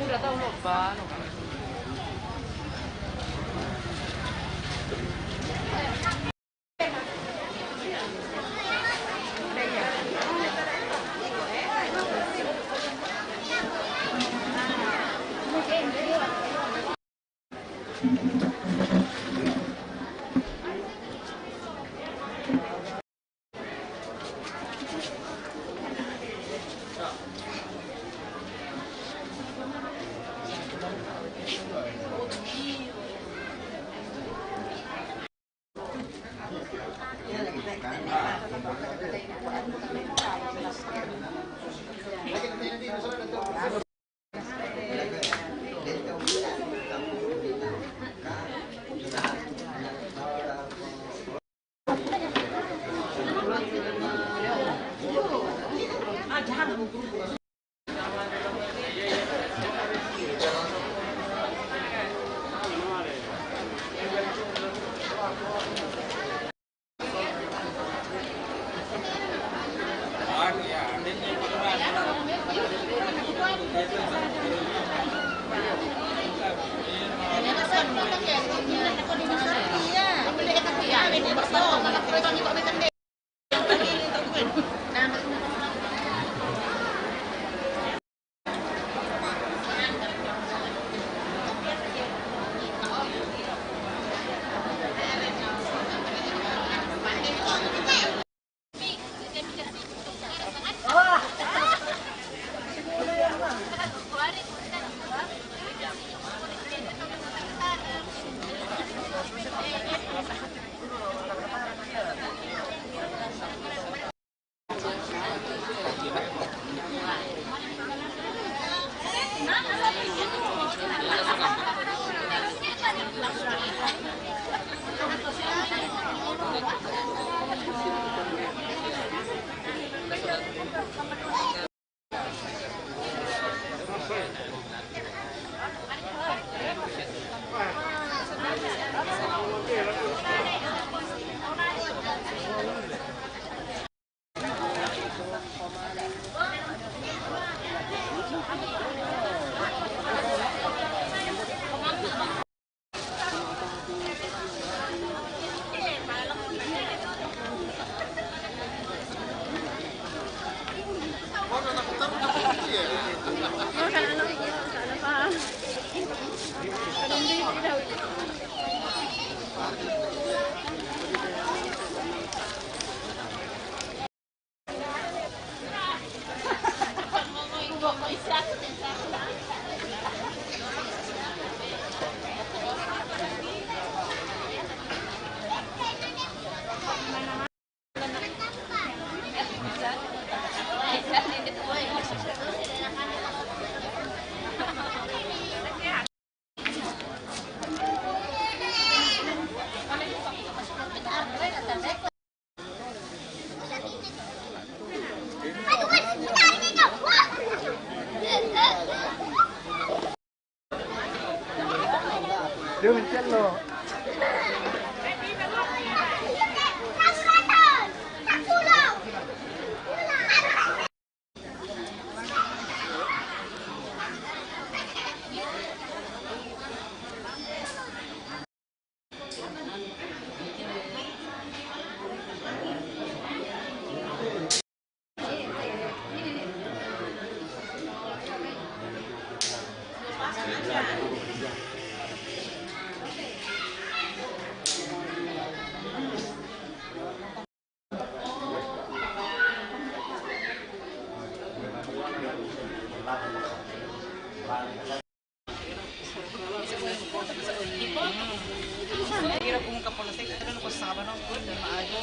Udah tahu loba. Dia mencet loh. Kira kung kapolsek pero ko sa kaban ko na maayo.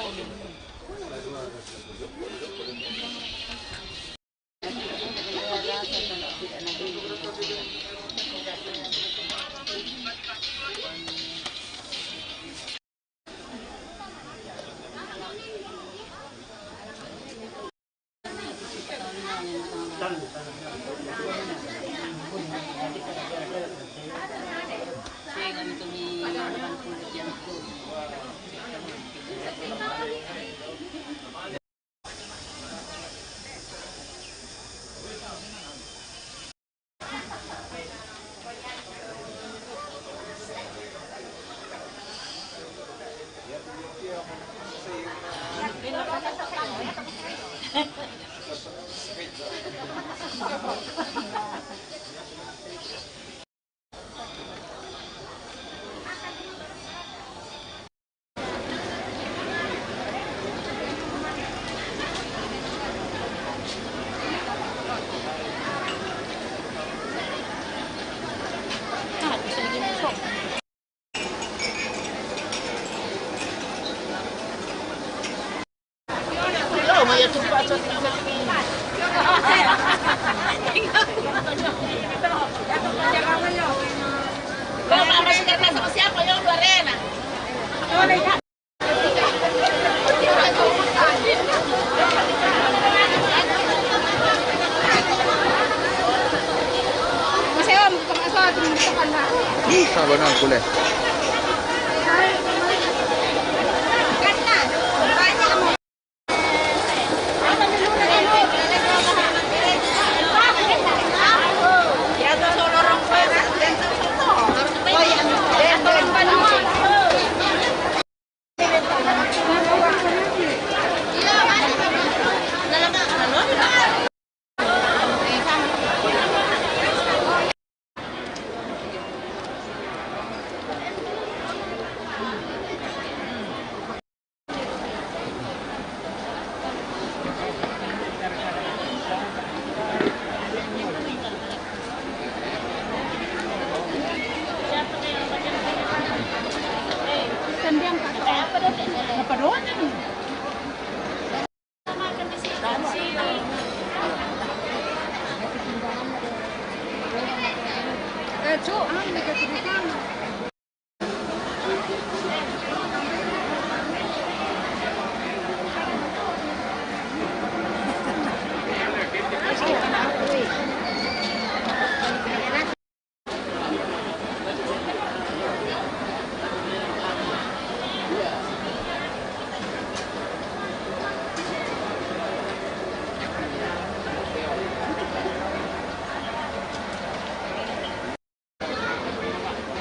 Sama siapa yang dua arena? Sama benar boleh.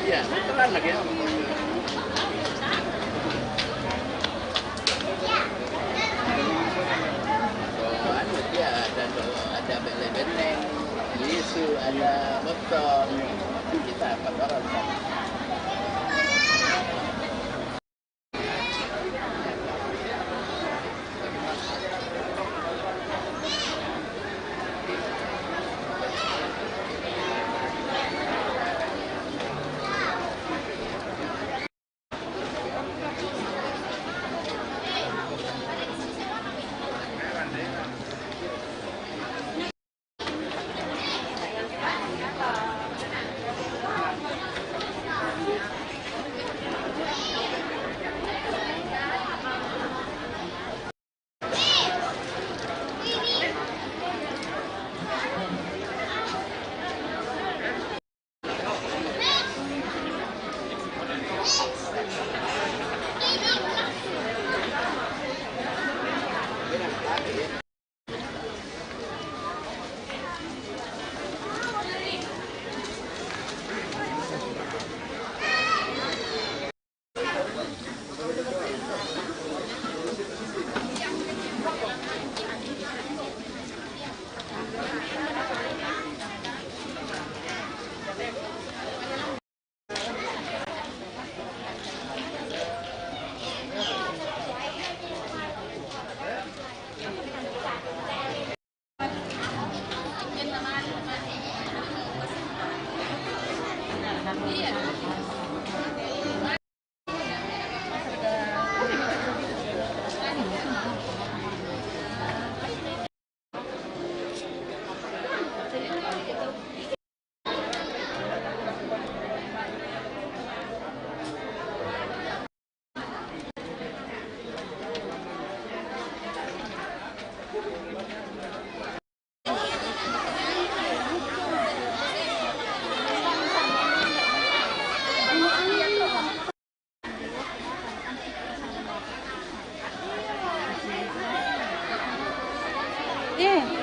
Iya, terang lagi ya. Ada benteng, isu, ada beton, kita 4 orang.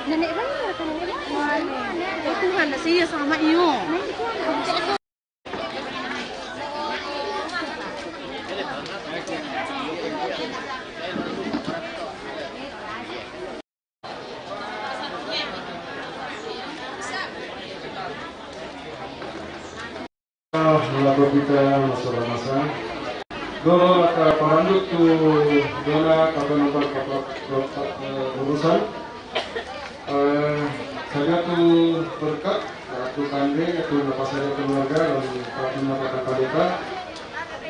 Nenek mana kan nenek mana? Oh Tuhan, saya sama iyo. melakukan kita masa-masa. Dolo laka paranduk tu dona kata nomor urusan. Saya tu berkat, tu kandeng, tu nafas saya keluarga dan kata kata kalita.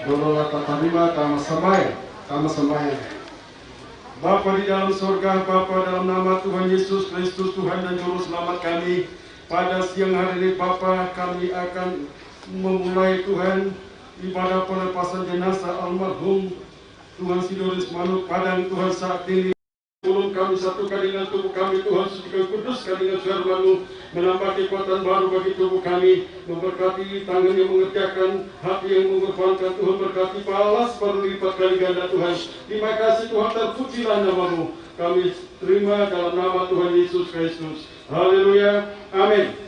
Dolo laka terima kama samai. Bapa di dalam surga, Bapa dalam nama Tuhan Yesus Kristus, Tuhan dan Juru Selamat kami. Pada siang hari ini Bapa, kami akan memulai Tuhan ibadah pelepasan jenazah almarhum Tuhan Sidoris Manuk Padang. Tuhan saat ini tolong kami satukan dengan tubuh kami, Tuhan sucikan kuduskan dengan firman-Mu, menambah kekuatan baru bagi tubuh kami, memberkati tangan yang mengerjakan, hati yang mengorbankan. Tuhan berkati balas baru lipat kali ganda Tuhan. Terima kasih Tuhan, terpujilah nama-Mu. Kami terima dalam nama Tuhan Yesus Kristus. Haleluya. Amin.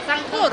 Sangkur.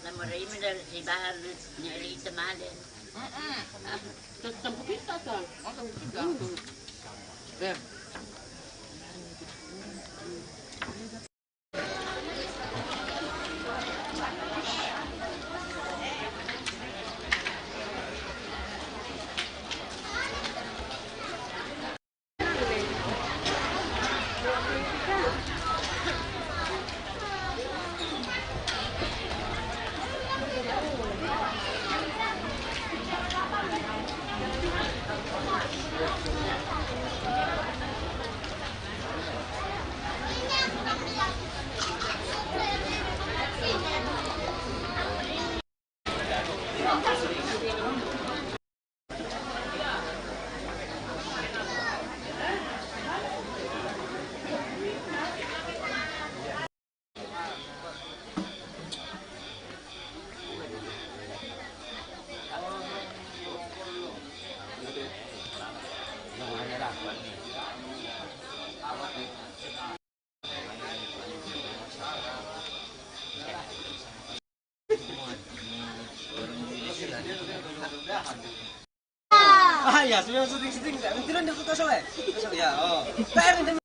Namoraí me si baja Nelita Malen. Tampoco está acá. Ah ya, sudah syuting. Nantilan dia suka salah. Ya, oh. PR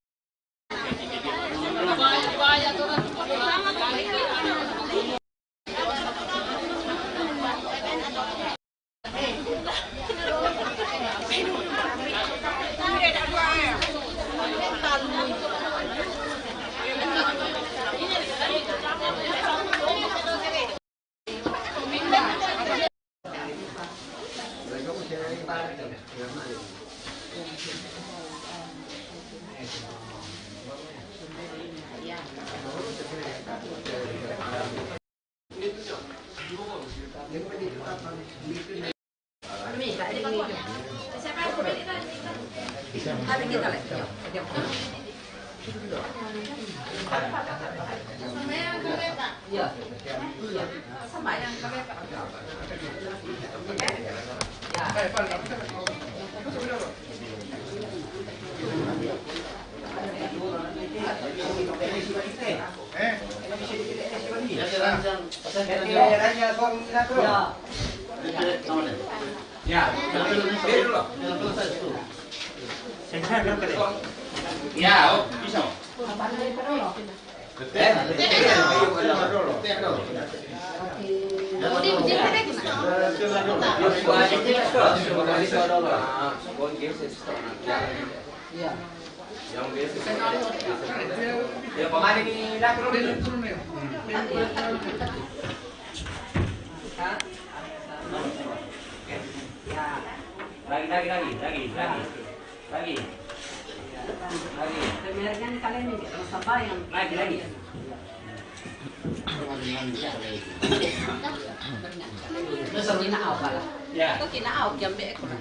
Ito kinaog, jambi ko na.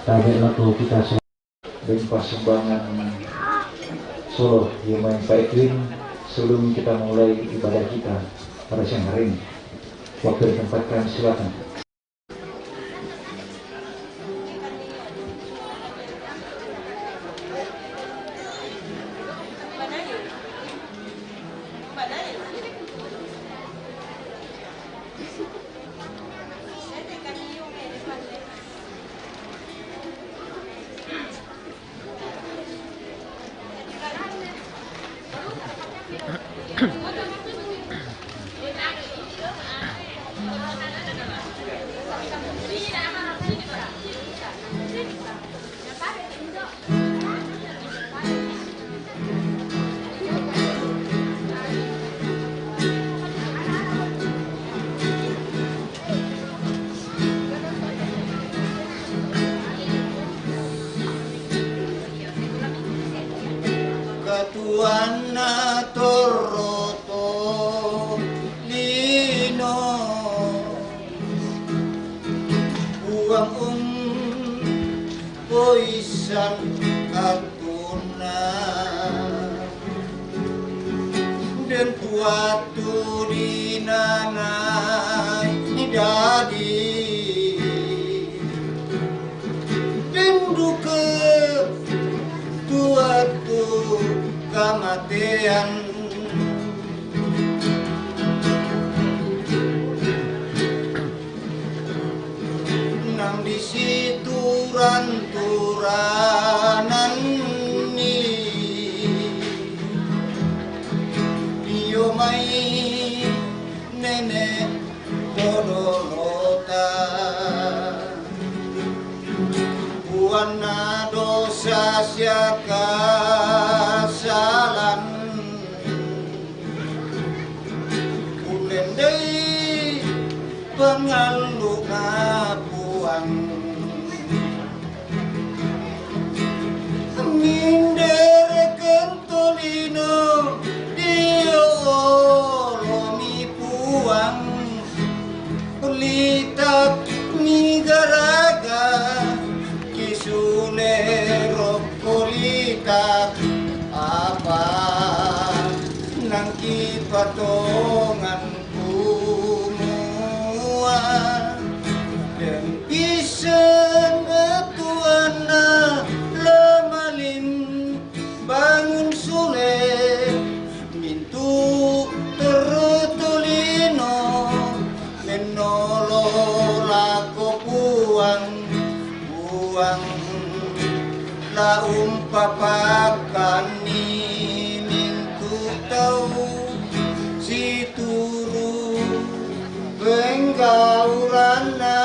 Kami laku kita dan persembahan Solo yang main baik sebelum kita mulai ibadah kita pada siang hari ini. Waktu ditempatkan silakan. katuana toroto lino uang poisan atuna dan tuatu dinanai dadi duke tuatu kematian nang di situ ranturanan ni dio mai nenek dodolota buana dosa siaka salan ulendei pengalu ngapuan mindere kentolino dio lomi puang litak ni garaga kisulero polita apa nang kipatongan kumua dan pisan tuana lemalim bangun sule mintu terutulino menolola ko puang la umpapakan ni mintu tau si turu penggaurana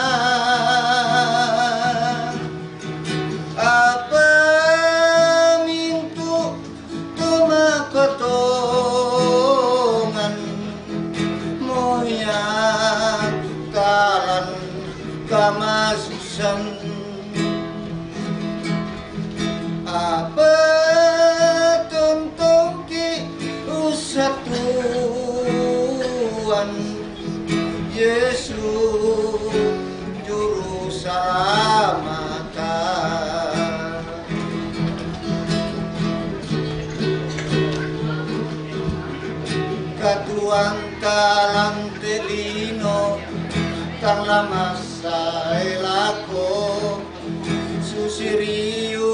apa mintu toma ketongan moya kalan kamasusan apa tuntung ki usatuan Yesus juru salamatan katuan talang telino kang lamasa elako susiriu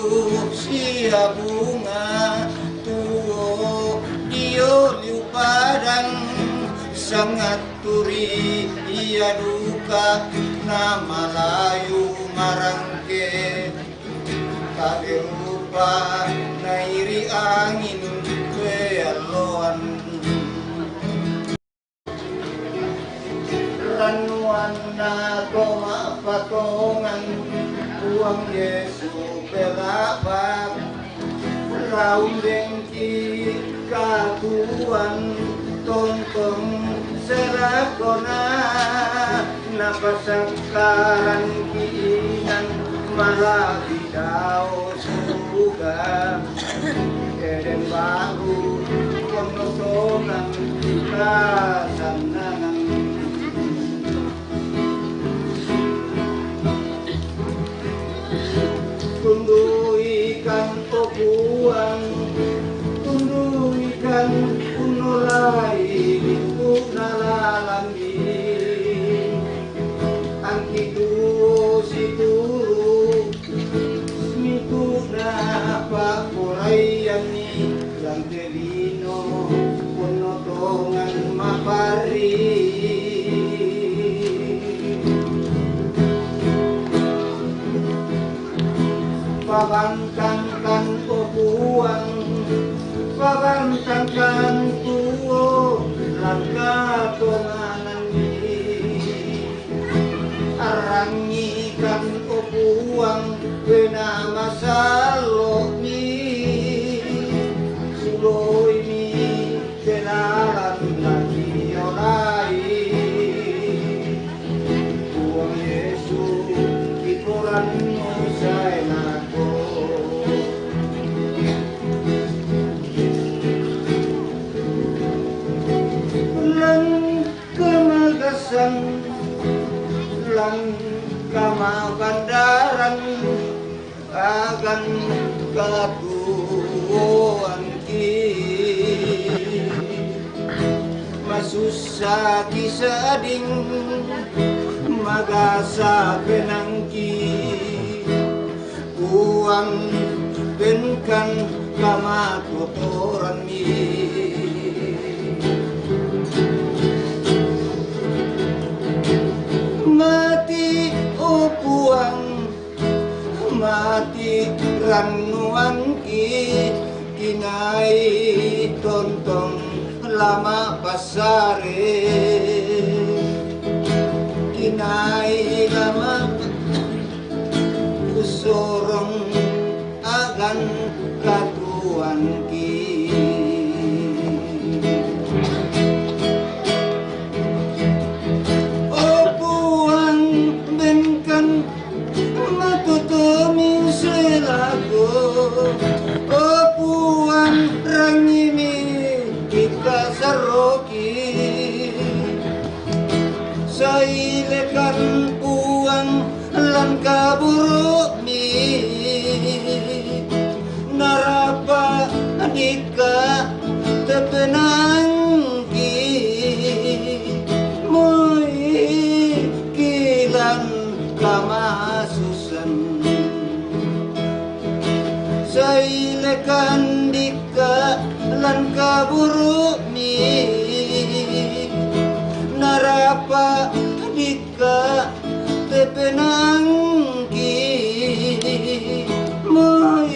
sia bunga tuo dio liu padang sangat turi ia duka nama layu marangke kage rupa nairi angin kealoan ranuan na koma patongan uang Yesus pelabak raung dengki katuan tontong serakona napasangkaran kiinan malah bidao suga eden baru konotongan kasanangan tundu ikan topuan tundu ikan unolai limpuk nalalambi angki tuo si turu mituk na pakurayani lantelino ponotongan mapari pabangkangkan popuan pabangkangkan tuo langka tonganan ni arangikan popuan wena masalo ni sulo ini kenalan lagi olai uang Yesus ikuran saya nako Masukan lan kamakandaran akan katuan ki masusah kisading magasa penangki uang benkan kamatutoran mi mati upuang mati ranuan ki kinai tontong lama pasare kinai lama usorong agan katuan ki opuang benkan matutumi selaku opuang rangimi kita saroki sailekan uang lan kaburu mi narapa adika tepenangki moi kilan kamasusan sailekan dika lan kaburu mi narapa dika tepenangki moi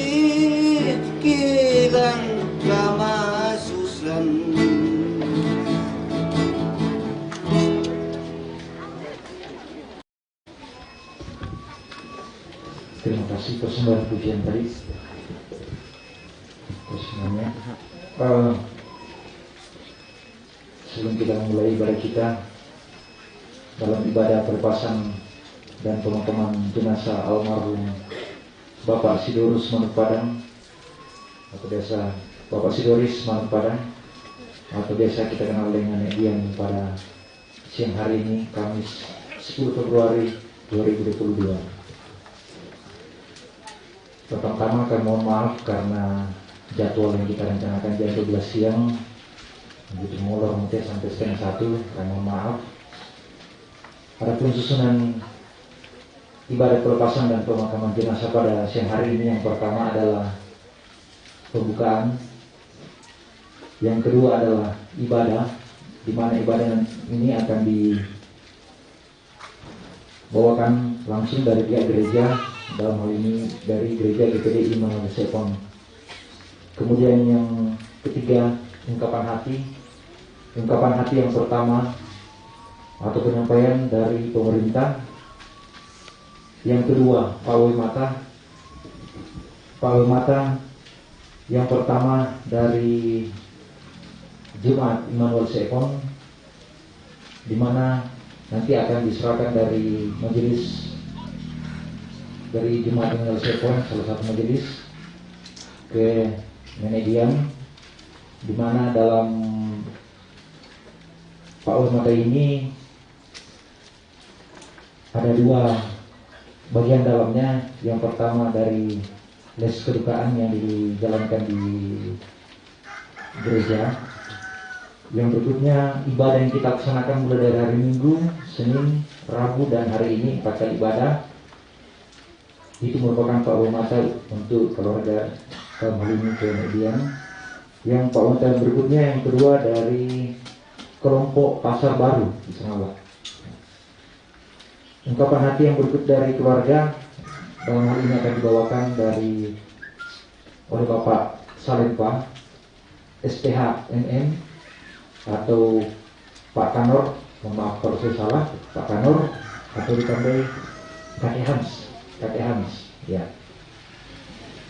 kilan kamasusan Terima kasih persembahan pujian tadi. Terus semuanya. Sebelum kita memulai ibadah kita dalam ibadah pelepasan dan pemakaman jenazah almarhum Bapak Sidorus Manuk Padang atau biasa Bapak Sidoris Manuk Padang atau biasa kita kenal dengan Nek Dian pada siang hari ini Kamis 10 Februari 2022. Pertama-tama kami mohon maaf karena jadwal yang kita rencanakan jam 12 siang begitu molor mungkin sampai setengah 1. Kami mohon maaf. Adapun susunan ibadah pelepasan dan pemakaman jenazah pada siang hari ini, yang pertama adalah pembukaan, yang kedua adalah ibadah, di mana ibadah ini akan dibawakan langsung dari pihak gereja, dalam hal ini dari gereja GPD Immanuel Sepon. Kemudian yang ketiga, ungkapan hati yang pertama atau penyampaian dari pemerintah. Yang kedua, pawai mata yang pertama dari Jemaat Immanuel Sepon, di mana nanti akan diserahkan dari majelis dari Jemaat Immanuel Sepon, salah satu majelis, ke Nenek Dian, di mana dalam pawai mata ini ada dua bagian dalamnya. Yang pertama dari les kedukaan yang dijalankan di gereja. Yang berikutnya ibadah yang kita laksanakan mulai dari hari Minggu, Senin, Rabu, dan hari ini 4 kali ibadah. Itu merupakan pawai mata untuk keluarga dalam hal ini kemudian. Yang pawai mata berikutnya yang kedua dari kelompok Pasar Baru di Sengawah. Ungkapan hati yang berikut dari keluarga dalam hal ini akan dibawakan oleh Bapak Salempa SPH MM atau Pak Kanor, mohon maaf kalau saya salah, Pak Kanor, atau ditandai Kakek Hans ya.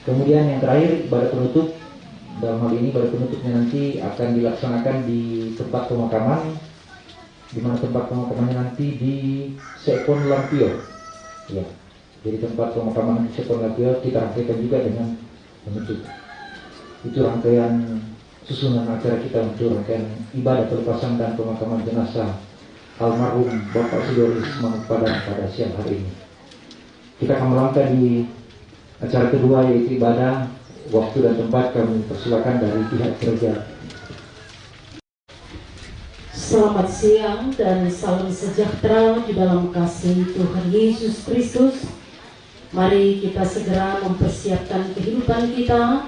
Kemudian yang terakhir ibadah penutup. Dalam hal ini ibadah penutupnya nanti akan dilaksanakan di tempat pemakaman, di mana tempat pemakamannya nanti di Sepon Lampio ya. Jadi tempat pemakaman di Sepon Lampio kita rangkaikan juga dengan penutup. Itu rangkaian susunan acara kita untuk rangkaian ibadah pelepasan dan pemakaman jenazah almarhum Bapak Sidoris Manuk Padang pada siang hari ini. Kita akan melangkah di acara kedua, yaitu ibadah. Waktu dan tempat kami persilakan dari pihak gereja. Selamat siang dan salam sejahtera di dalam kasih Tuhan Yesus Kristus. Mari kita segera mempersiapkan kehidupan kita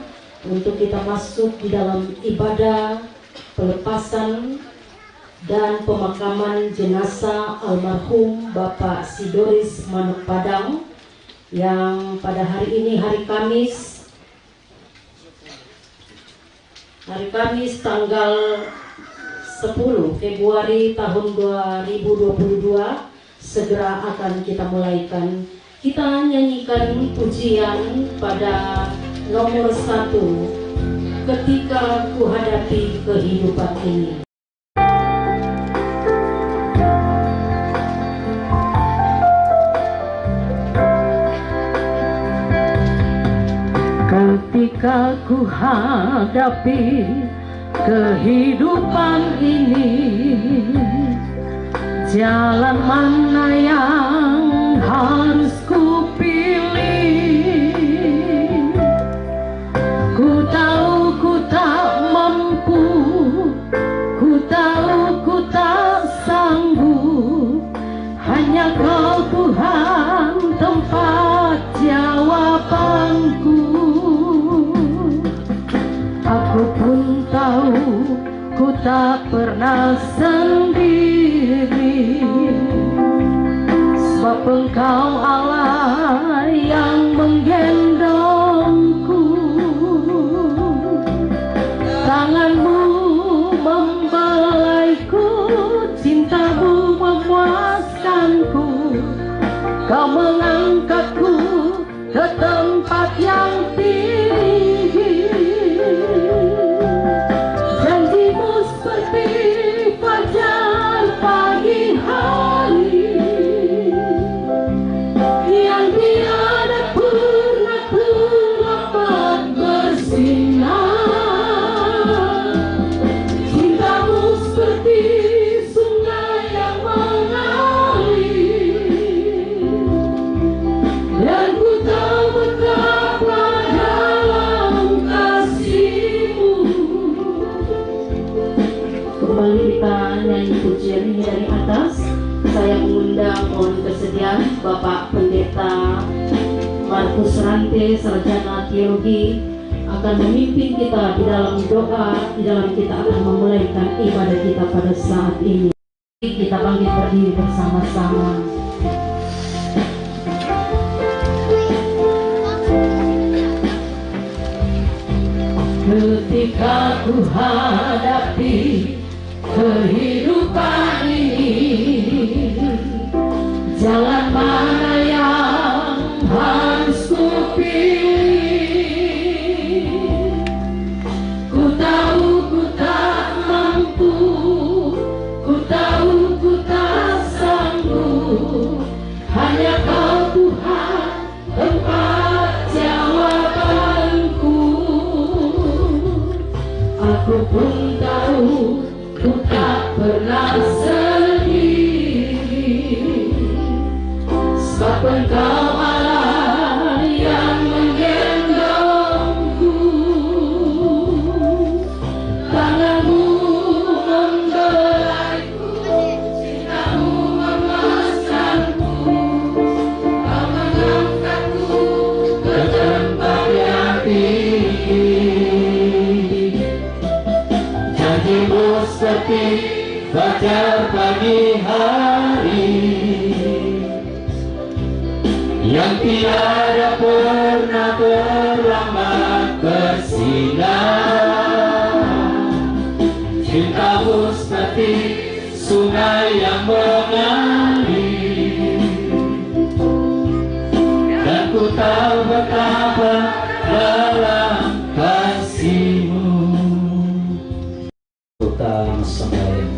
untuk kita masuk di dalam ibadah pelepasan dan pemakaman jenazah almarhum Bapak Sidoris Manuk Padang yang pada hari ini hari Kamis tanggal 10 Februari tahun 2022 segera akan kita mulaikan. Kita nyanyikan pujian pada nomor 1, ketika ku hadapi kehidupan ini. Ketika ku hadapi kehidupan ini, jalan mana yang harus ku pilih? Ku tahu ku tak mampu, ku tahu ku tak sanggup, hanya Kau Tuhan tempat jawabanku. Aku pun tahu ku tak pernah sendiri, sebab Engkau Allah yang menggendongku. Tangan-Mu membelaiku, cinta-Mu memuaskanku. Kau mengangkatku ke tempat yang tinggi. Janji-Mu seperti fajar pagi hari yang tiada pernah terlambat bersinar. Cinta-Mu seperti sungai yang mengalir, dan ku tahu betapa dalam kasih-Mu. Kembali kita nyanyi pujian ini dari atas. Saya mengundang, mohon kesediaan Bapak Pendeta Markus Rante, Sarjana Teologi, akan memimpin kita di dalam doa, di dalam kita akan memulaikan ibadah kita pada saat ini. Kita bangkit berdiri bersama-sama. Ketika ku hadapi kehidupan ini, jalan mana yang harus ku pilih? Ku tahu ku tak mampu, ku tahu ku tak sanggup, hanya Kau Tuhan tempat jawabanku. Aku pun tahu ku tak pernah sendiri, sebab Engkau Allah yang menggendongku. Tangan-Mu membelaiku, cinta-Mu memuaskanku. Kau mengangkatku ke tempat yang tinggi. Janji-Mu seperti fajar pagi hari yang tiada pernah terlambat bersinar. Cinta-Mu seperti sungai yang mengalir, dan ku tahu betapa dalam kasih-Mu. Utang sembahyang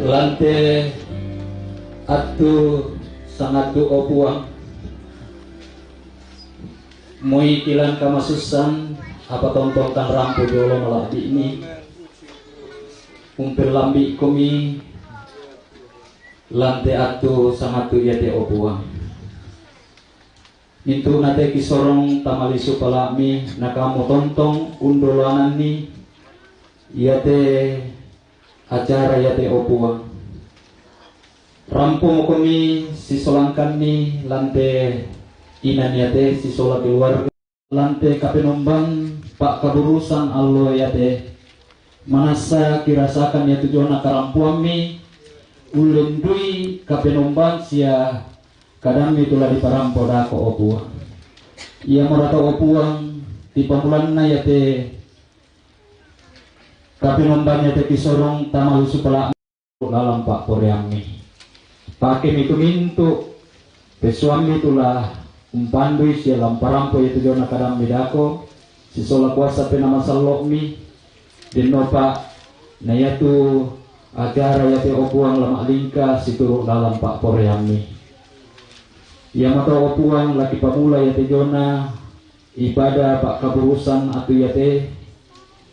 lante atu sangat doa puang mui kilan kamasusan apa tonton rampu dolo malah di ini umpil lambi kami lante atu sangatu yate opuang itu nate kisorong tamali supalami nakamu tontong undolanan ni yate acara yate opuang rampung kami sisolangkan ni lante inan yate sisola keluarga lante kapenombang pak kaburusan allo yate manasa kirasakan ya tujuan karampuami ulendui kapenombang sia kadang itulah di parampoda ko opuang ia merata opuang di pamulan na yate kapenombang yate kisorong tamalu supala dalam pak poreami pakai itu mintu pesuami itulah umpandui sia lamparampo yate tujuan kadang medako si sola kuasa penama salokmi dinopa na yatu acara yate opuang lama lingka situru dalam pak poreami yang mata opuang laki pamula yate jona ibadah pak kaburusan atu yate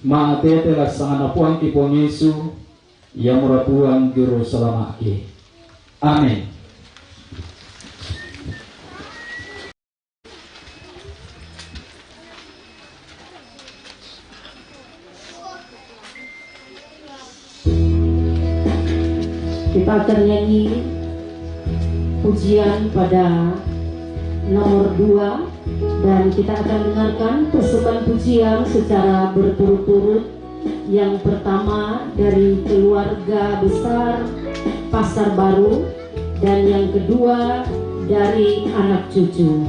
ma ate laksana puang kipong Yesu yang murapuang juru selamaki amin. Kita akan nyanyi pujian pada nomor 2 dan kita akan dengarkan pasukan pujian secara berturut-turut. Yang pertama dari keluarga besar Pasar Baru dan yang kedua dari anak cucu.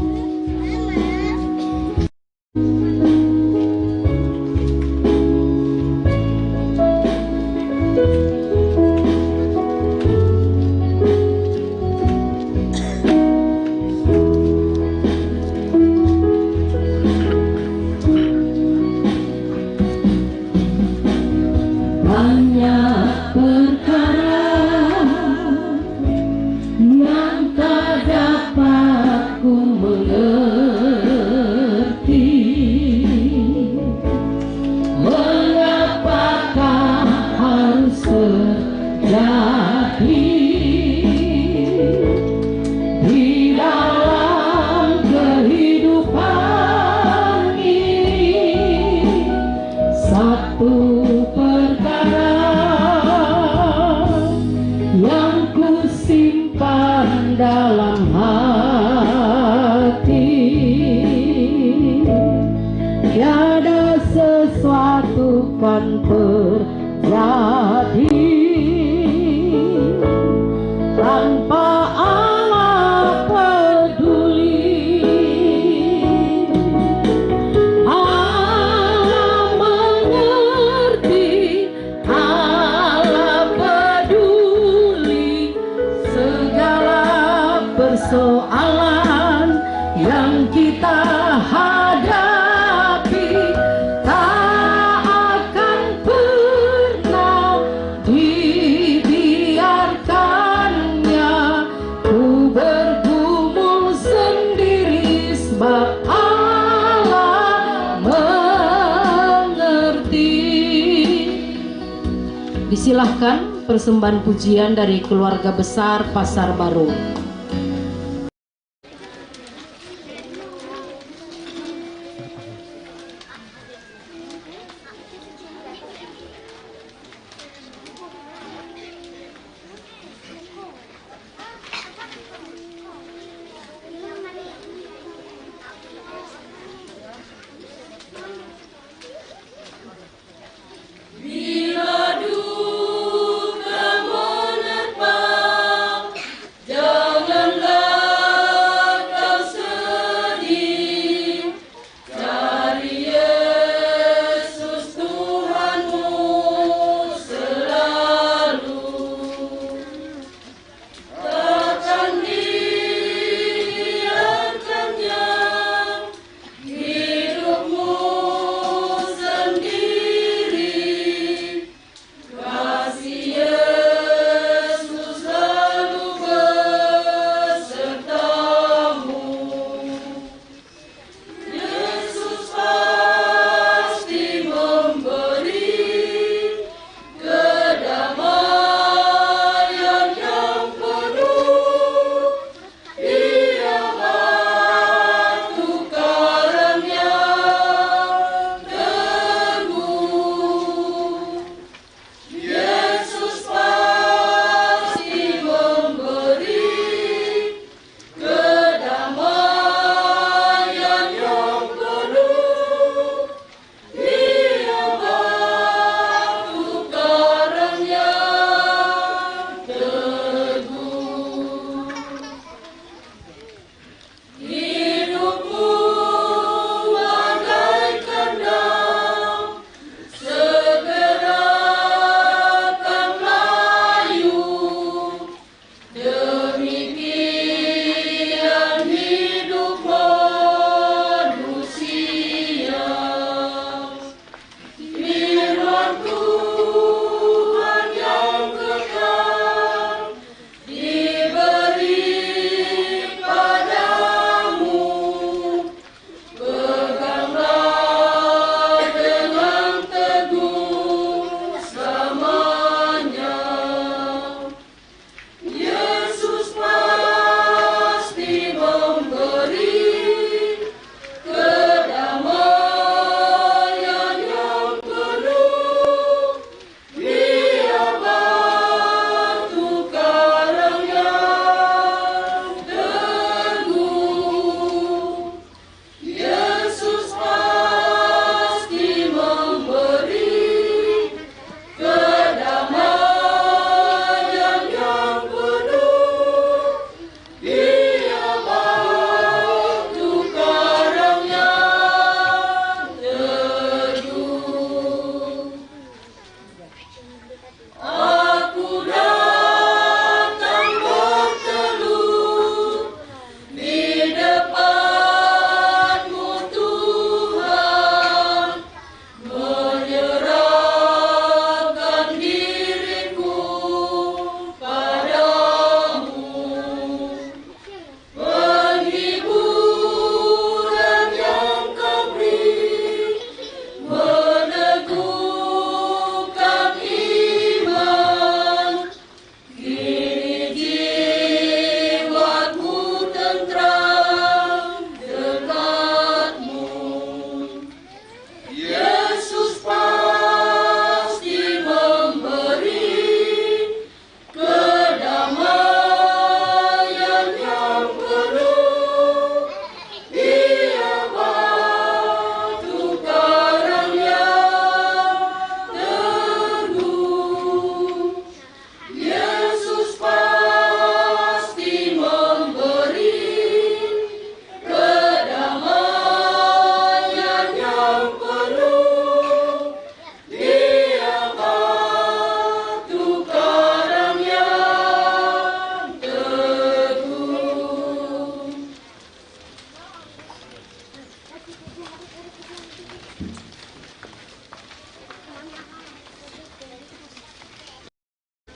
Persoalan yang kita hadapi tak akan pernah dibiarkannya. Ku bergumul sendiri sebab Allah mengerti. Disilahkan persembahan pujian dari keluarga besar Pasar Baru. Bila duka menerpa jauh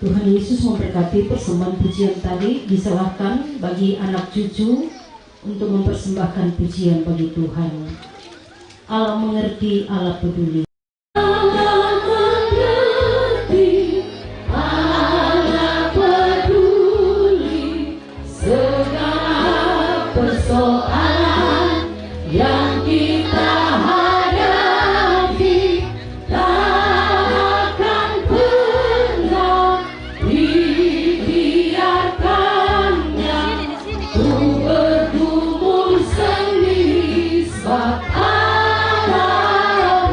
Tuhan Yesus memberkati persembahan pujian tadi, diserahkan bagi anak cucu untuk mempersembahkan pujian bagi Tuhan. Allah mengerti, Allah peduli. Allah mengerti, Allah peduli segala persoalan yang kita hadapi, tak akan pernah dibiarkannya ku bergumul sendiri sebab Allah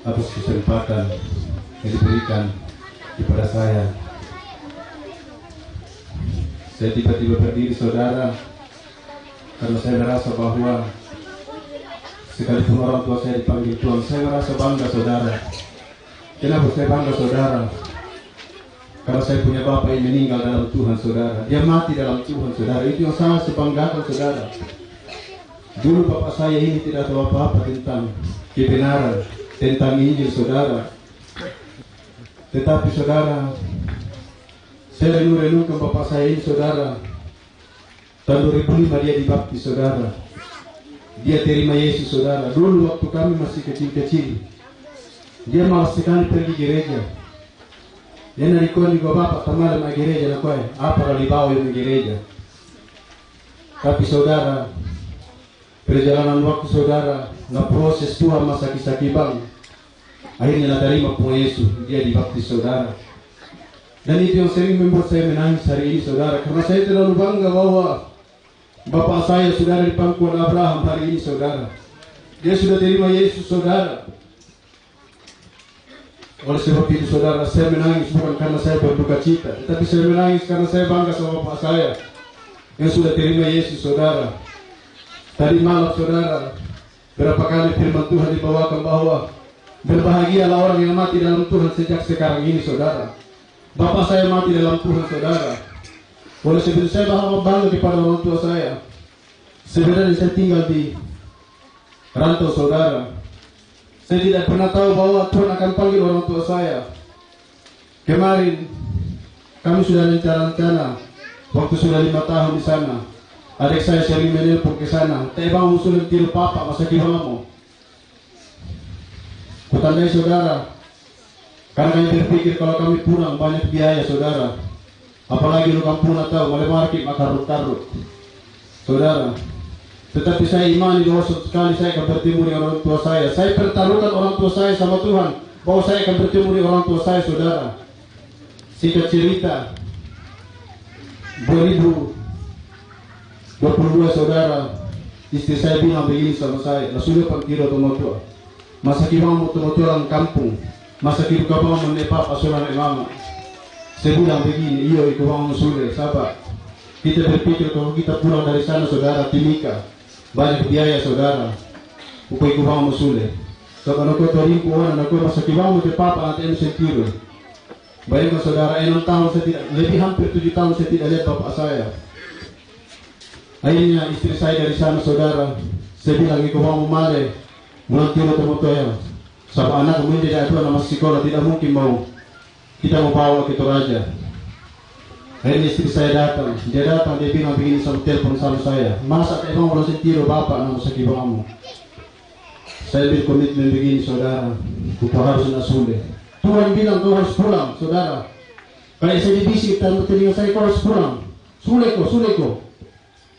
atas kesempatan yang diberikan kepada saya. Saya tiba-tiba berdiri saudara karena saya merasa bahwa sekalipun orang tua saya dipanggil Tuhan, saya merasa bangga saudara. Kenapa saya bangga saudara? Karena saya punya bapak yang meninggal dalam Tuhan saudara. Dia mati dalam Tuhan saudara. Itu yang sangat saya banggakan saudara. Dulu bapak saya ini tidak tahu apa-apa tentang kebenaran, tentang Injil saudara. Tetapi saudara, saya renung-renungkan bapak saya ini saudara. Tahun 2005 dia dibaptis saudara. Dia terima Yesus saudara. Dulu waktu kami masih kecil-kecil, dia malas sekali pergi gereja. Dia narikon juga bapak tamal ma gereja na koe. Apa kali bawa yang gereja. Tapi saudara, perjalanan waktu saudara, na proses Tuhan masa kisah-kibang, akhirnya naterima po Yesus. Dia dibaptis saudara. Dan itu yang sering membuat saya menangis hari ini saudara. Karena saya terlalu bangga bahwa bapak saya saudara di pangkuan Abraham hari ini saudara. Dia sudah terima Yesus saudara. Oleh sebab itu saudara, saya menangis bukan karena saya berduka cita, tetapi saya menangis karena saya bangga sama bapak saya yang sudah terima Yesus saudara. Tadi malam saudara, berapa kali firman Tuhan dibawakan bahwa berbahagialah orang yang mati dalam Tuhan sejak sekarang ini saudara. Bapak saya mati dalam Tuhan saudara. Oleh sebab itu saya bangga kepada orang tua saya. Sebenarnya saya tinggal di rantau saudara. Saya tidak pernah tahu bahwa Tuhan akan panggil orang tua saya. Kemarin kami sudah rencana waktu sudah 5 tahun di sana. Adik saya sering menelpon ke sana. Tapi bang usul tiru papa masa kibamo. Kutandai saudara, karena kami berpikir kalau kami pulang banyak biaya saudara. Apalagi lu kampung tahu mulai market makarut-karut. Saudara, tetapi saya imani bahwa suatu sekali saya akan bertemu dengan orang tua saya. Saya pertaruhkan orang tua saya sama Tuhan bahwa saya akan bertemu dengan orang tua saya saudara. Singkat cerita, 2022 saudara, istri saya bilang begini sama saya, "Sudah pangkiro tomotua, masa kibamu tomotua orang kampung, masa kibamu menepak asuran mama." Saya bilang begini, "Iyo ikubamu sudah, sabar. Kita berpikir kalau kita pulang dari sana saudara, Timika banyak biaya saudara. Upay ko bang masuli. So ano ko tuwing kuha na ko masakibaw mo kay papa at ano sentiro. Bayang saudara 6 tahun saya tidak, lebih hampir 7 tahun saya tidak lihat bapak saya. Akhirnya istri saya dari sana saudara. Saya bilang ikaw bang umali. Mulang tiro tumotoya. Sa anak mo hindi na ito na masikola tidak mungkin mau kita mau bawa ke Toraja. Akhirnya istri saya datang, dia bilang begini sama telepon sama saya, "Masa kayak mau sentiro bapak nama sakibamu." Saya berkomitmen begini saudara, kita harus nasule. Tuhan bilang kau harus pulang saudara. Kayak saya dibisik dan telinga saya, kau harus pulang. Sule ko.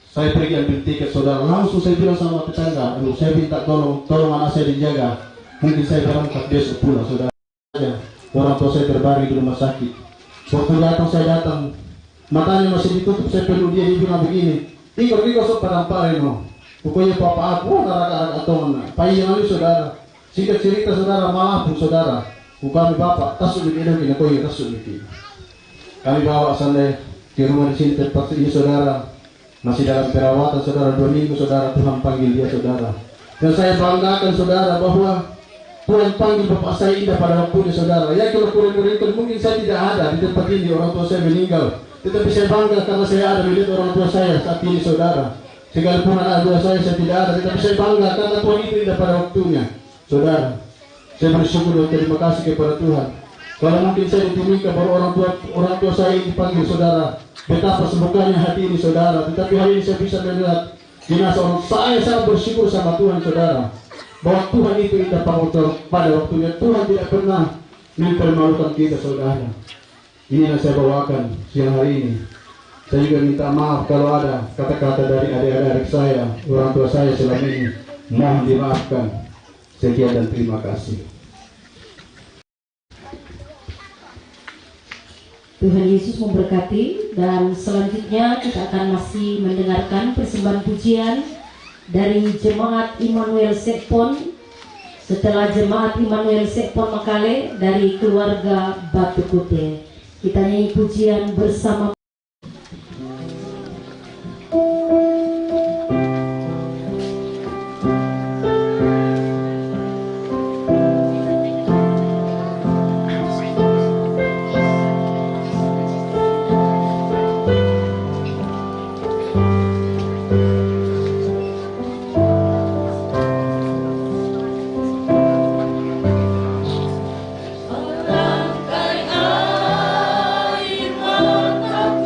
Saya pergi ambil tiket saudara, langsung saya bilang sama tetangga, "Aduh, saya minta tolong anak saya dijaga. Mungkin saya berangkat besok pulang saudara." Orang tua saya terbaring di rumah sakit. Waktu saya datang. Matanya masih ditutup, saya perlu dia bilang begini, "Tinggal sok paramparin mo. Pokoknya papa aku narak-narak aton. Pahiyan ali saudara. Singkat cerita saudara, malapun saudara. Kami bapak tasuk di dalam ini, koyo tasuk di. Kami bawa sampai ke rumah di sini tempat ini saudara. Masih dalam perawatan saudara 2 minggu saudara, Tuhan panggil dia saudara. Dan saya banggakan saudara bahwa Tuhan panggil bapak saya indah pada waktunya saudara. Ya kalau kurang-kurang mungkin saya tidak ada di tempat ini, orang tua saya meninggal. Tetapi saya bangga karena saya ada melihat orang tua saya saat ini saudara. Sekalipun anak tua saya tidak ada, tetapi saya bangga karena Tuhan itu indah pada waktunya saudara. Saya bersyukur dan terima kasih kepada Tuhan. Kalau mungkin saya ditimika baru orang tua saya dipanggil saudara, betapa sebukanya hati ini saudara. Tetapi hari ini saya bisa melihat jenazah orang saya sangat bersyukur sama Tuhan saudara, bahwa Tuhan itu indah pada waktunya. Tuhan tidak pernah mempermalukan kita saudara. Ini yang saya bawakan siang hari ini. Saya juga minta maaf kalau ada kata-kata dari adik-adik saya, orang tua saya selama ini. Mohon dimaafkan. Sekian dan terima kasih. Tuhan Yesus memberkati, dan selanjutnya kita akan masih mendengarkan persembahan pujian dari Jemaat Immanuel Sekpon Setelah jemaat Immanuel Sekpon Makale dari keluarga Batu Putih, kita nyanyi pujian bersama. Alangkai air mata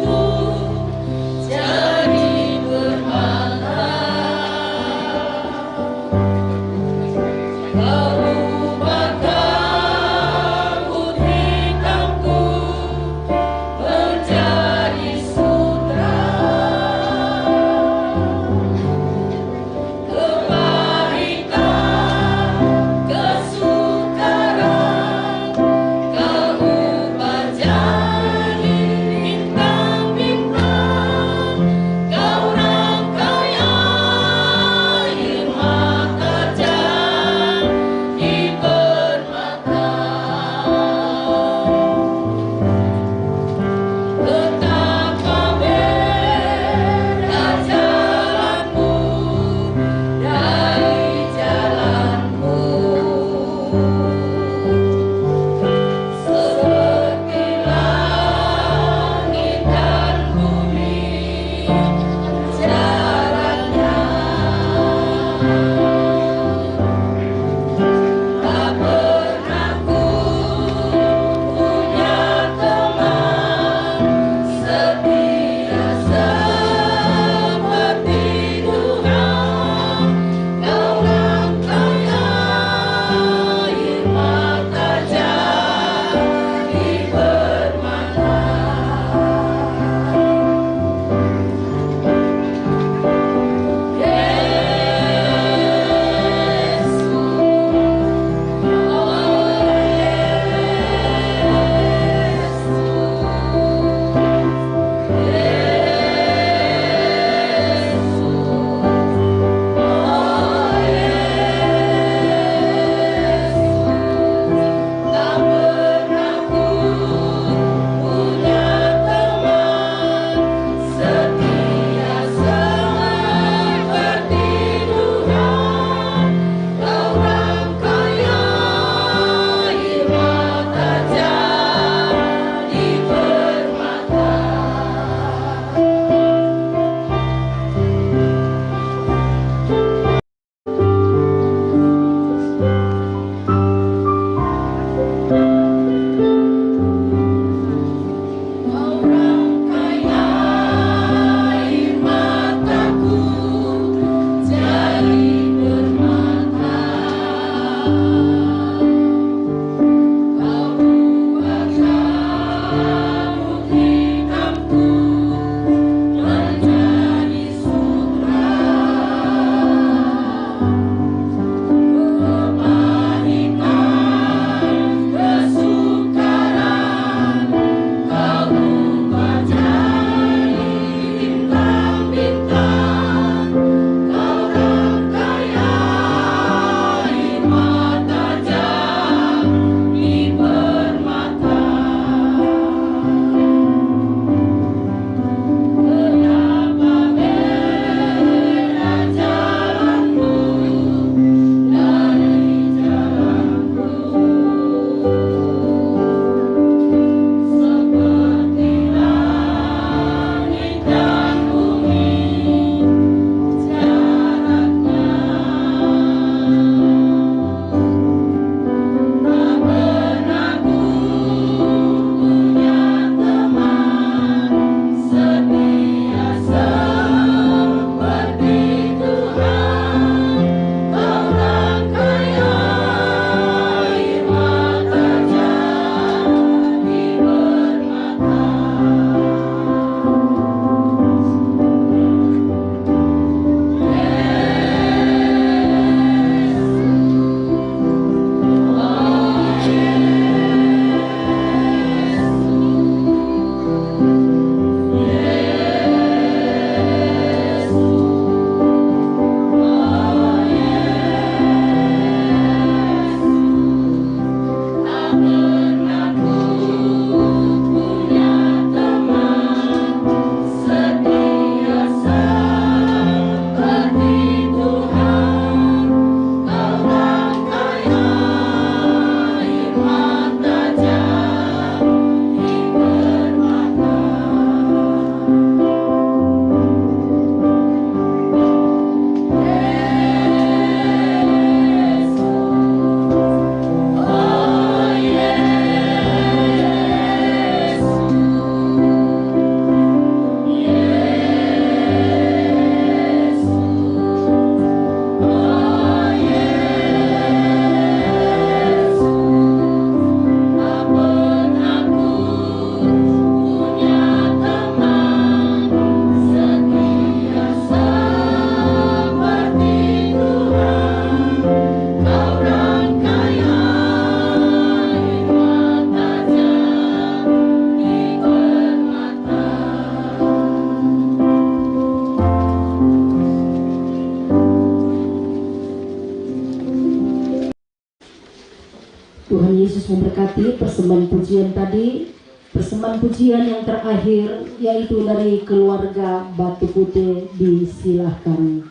Tuhan Yesus memberkati persembahan pujian tadi. Persembahan pujian yang terakhir yaitu dari keluarga Batu Putih, disilahkan.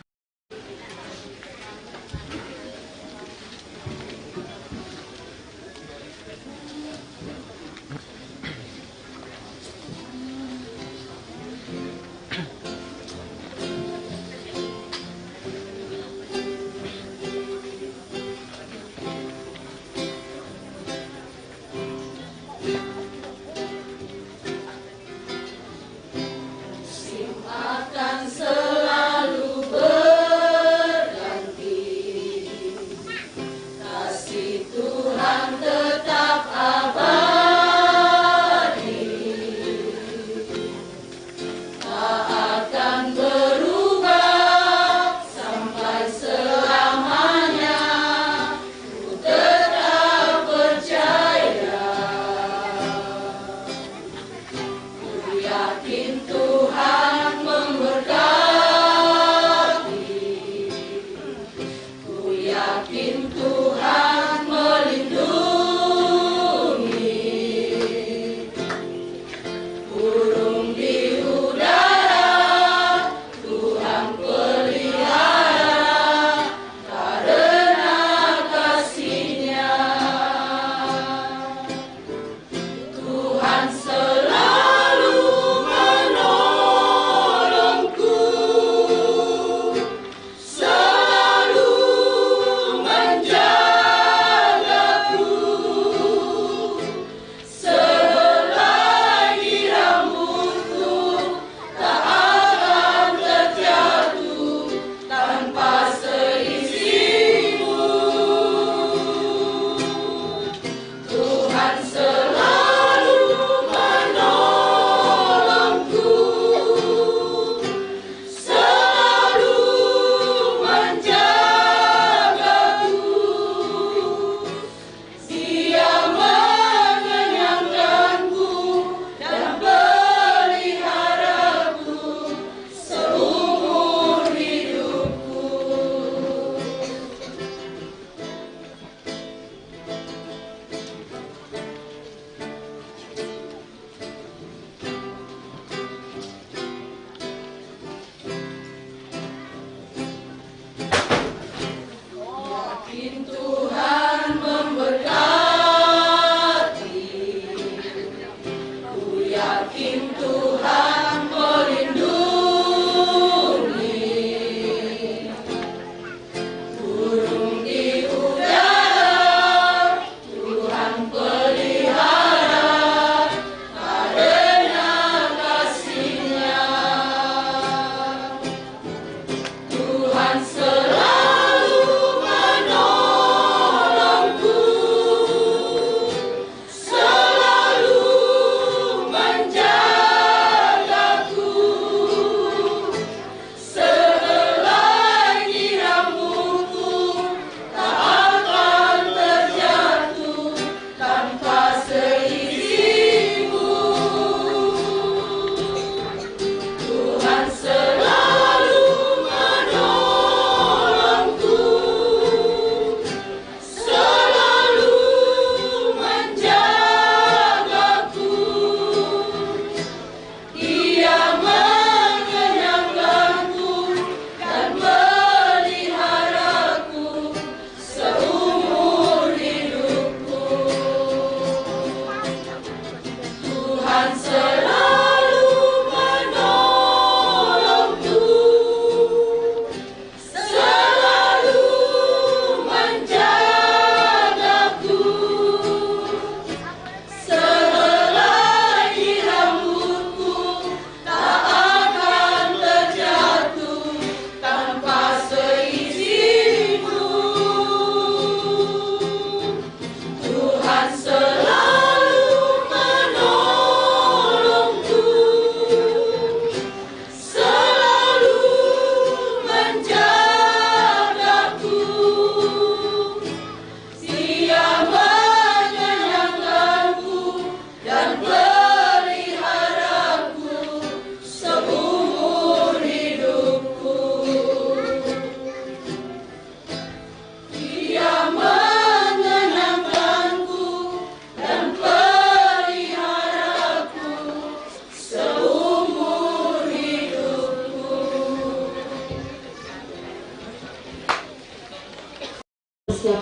Yakin Tuhan melindungi.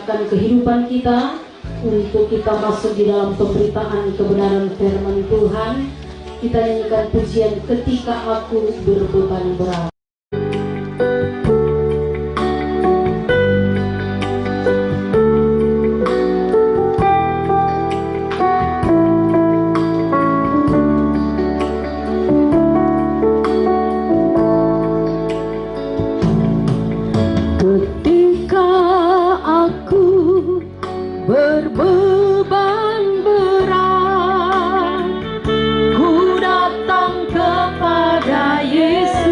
akan kehidupan kita, untuk kita masuk di dalam pemberitaan kebenaran firman Tuhan. Kita nyanyikan pujian Ketika Aku Berbeban Berat. Berbeban berat, ku datang kepada Yesus.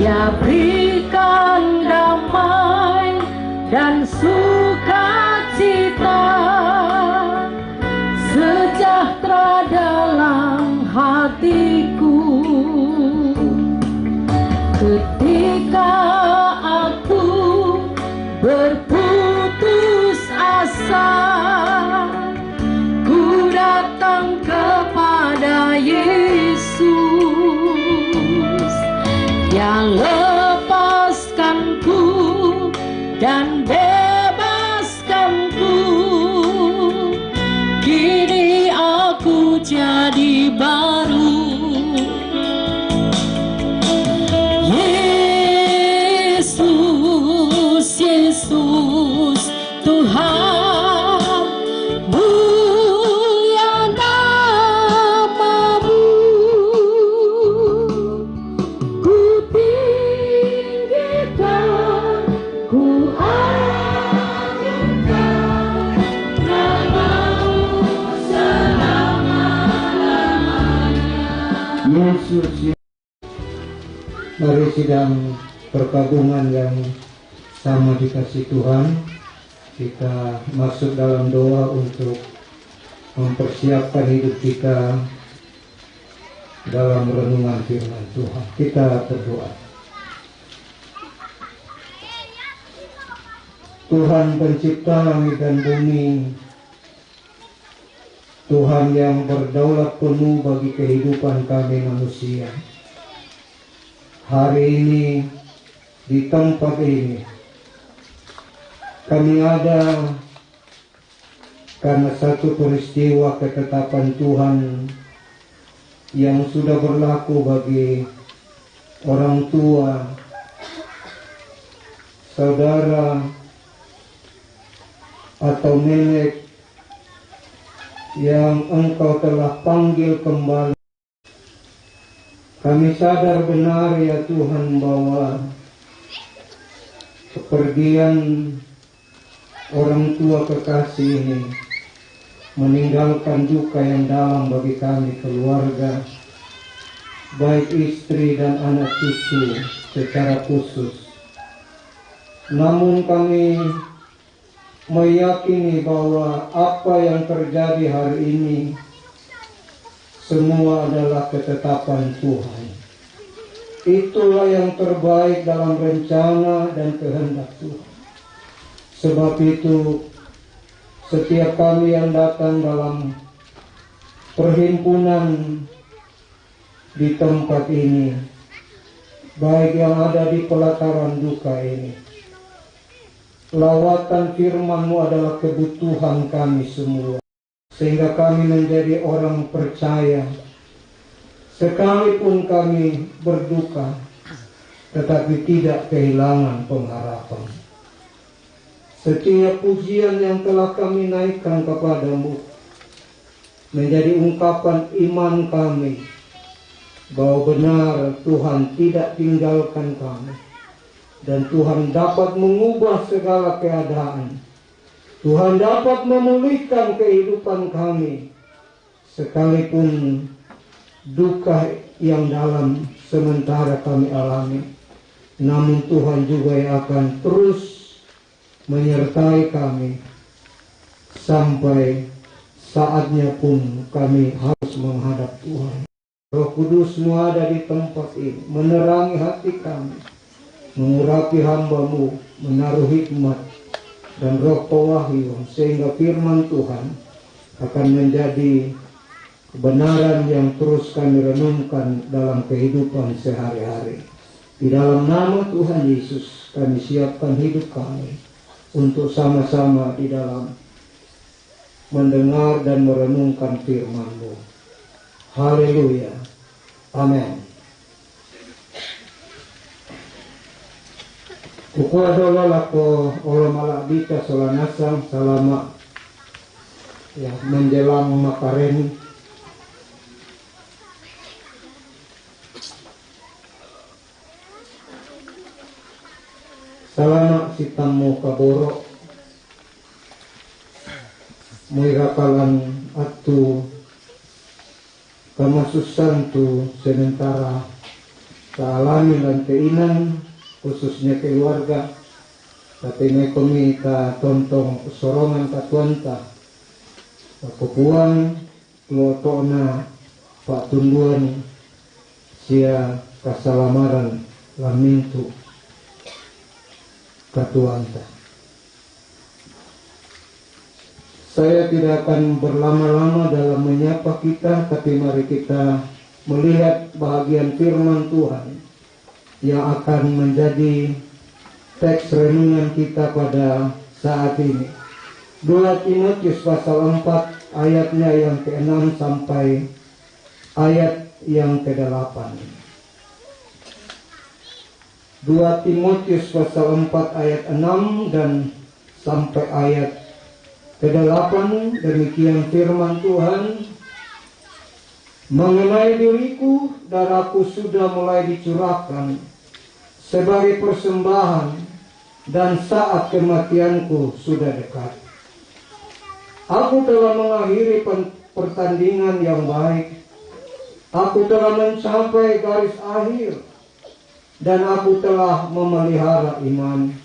Dia berikan damai dan sukacita, sejahtera dalam hatiku. Ketika aku berputus asa, ku datang kepada Yesus. Dia lepaskanku dan bebaskanku. Kini aku jadi baru. Yesus Tuhan, mulia namamu. Ku tinggikan, ku agungkan namamu selama-lamanya. Yesus, mari sidang perkabungan yang sama dikasih Tuhan, kita masuk dalam doa untuk mempersiapkan hidup kita dalam renungan firman Tuhan. Kita berdoa. Tuhan pencipta langit dan bumi, Tuhan yang berdaulat penuh bagi kehidupan kami manusia, hari ini di tempat ini kami ada karena satu peristiwa ketetapan Tuhan yang sudah berlaku bagi orang tua, saudara, atau nenek yang Engkau telah panggil kembali. Kami sadar benar ya Tuhan bahwa kepergian orang tua kekasih ini meninggalkan duka yang dalam bagi kami keluarga, baik istri dan anak cucu secara khusus. Namun kami meyakini bahwa apa yang terjadi hari ini semua adalah ketetapan Tuhan. Itulah yang terbaik dalam rencana dan kehendak Tuhan. Sebab itu setiap kami yang datang dalam perhimpunan di tempat ini, baik yang ada di pelataran duka ini, lawatan firman-Mu adalah kebutuhan kami semua, sehingga kami menjadi orang percaya. Sekalipun kami berduka, tetapi tidak kehilangan pengharapan. Setiap pujian yang telah kami naikkan kepadamu menjadi ungkapan iman kami bahwa benar Tuhan tidak tinggalkan kami, dan Tuhan dapat mengubah segala keadaan. Tuhan dapat memulihkan kehidupan kami sekalipun duka yang dalam sementara kami alami. Namun Tuhan juga yang akan terus menyertai kami sampai saatnya pun kami harus menghadap Tuhan. Roh Kudus-Mu ada di tempat ini, menerangi hati kami, mengurapi hamba-Mu, menaruh hikmat dan roh pewahyuan, sehingga firman Tuhan akan menjadi kebenaran yang terus kami renungkan dalam kehidupan sehari-hari. Di dalam nama Tuhan Yesus kami siapkan hidup kami untuk sama-sama di dalam mendengar dan merenungkan firman-Mu. Haleluya. Amin. Kukua dola lako olah malabita solanasang salama ya menjelang Makareni. Salama si tamu kaboro muirakalan atu kamasusan tu sementara kaalami dan keinan khususnya keluarga tapi mekomi ka tontong sorongan katuanta kapupuan luotona pak tunduan sia kasalamaran lamintu katuanta. Saya tidak akan berlama-lama dalam menyapa kita, tapi mari kita melihat bahagian firman Tuhan yang akan menjadi teks renungan kita pada saat ini. 2 Timotius pasal 4 ayatnya yang ke-6 sampai ayat yang ke-8. 2 Timotius pasal 4 ayat 6 dan sampai ayat ke-8, demikian firman Tuhan. Mengenai diriku, darahku sudah mulai dicurahkan sebagai persembahan dan saat kematianku sudah dekat. Aku telah mengakhiri pertandingan yang baik. Aku telah mencapai garis akhir dan aku telah memelihara iman.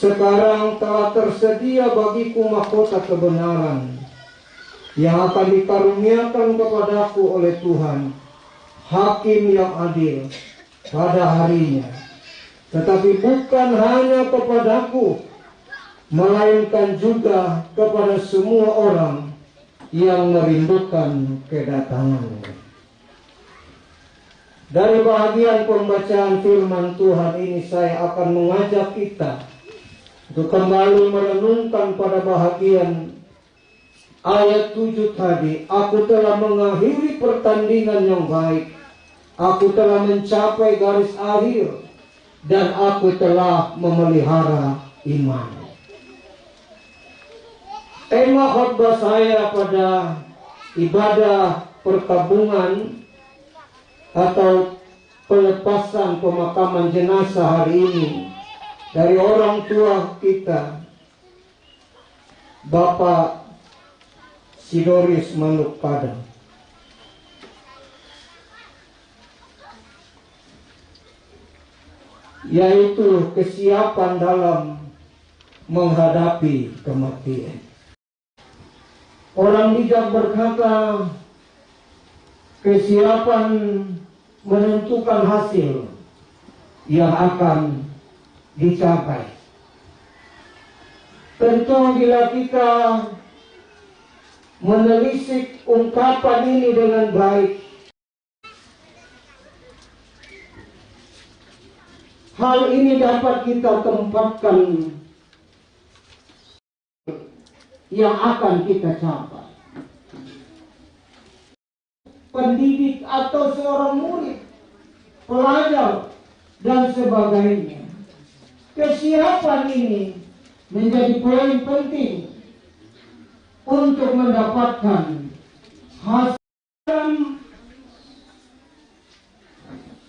Sekarang telah tersedia bagiku mahkota kebenaran yang akan dikaruniakan kepadaku oleh Tuhan, Hakim yang adil pada harinya. Tetapi bukan hanya kepadaku, melainkan juga kepada semua orang yang merindukan kedatangannya. Dari bahagian pembacaan firman Tuhan ini saya akan mengajak kita untuk kembali merenungkan pada bahagian ayat 7 tadi. Aku telah mengakhiri pertandingan yang baik. Aku telah mencapai garis akhir. Dan aku telah memelihara iman. Tema khotbah saya pada ibadah perkabungan atau pelepasan pemakaman jenazah hari ini dari orang tua kita, Bapak Sidoris Manuk Padang. Yaitu kesiapan dalam menghadapi kematian. Orang bijak berkata, kesiapan menentukan hasil yang akan dicapai. Tentu bila kita menelisik ungkapan ini dengan baik, hal ini dapat kita tempatkan yang akan kita capai. Pendidik atau seorang murid, pelajar, dan sebagainya. Kesiapan ini menjadi poin penting untuk mendapatkan hasil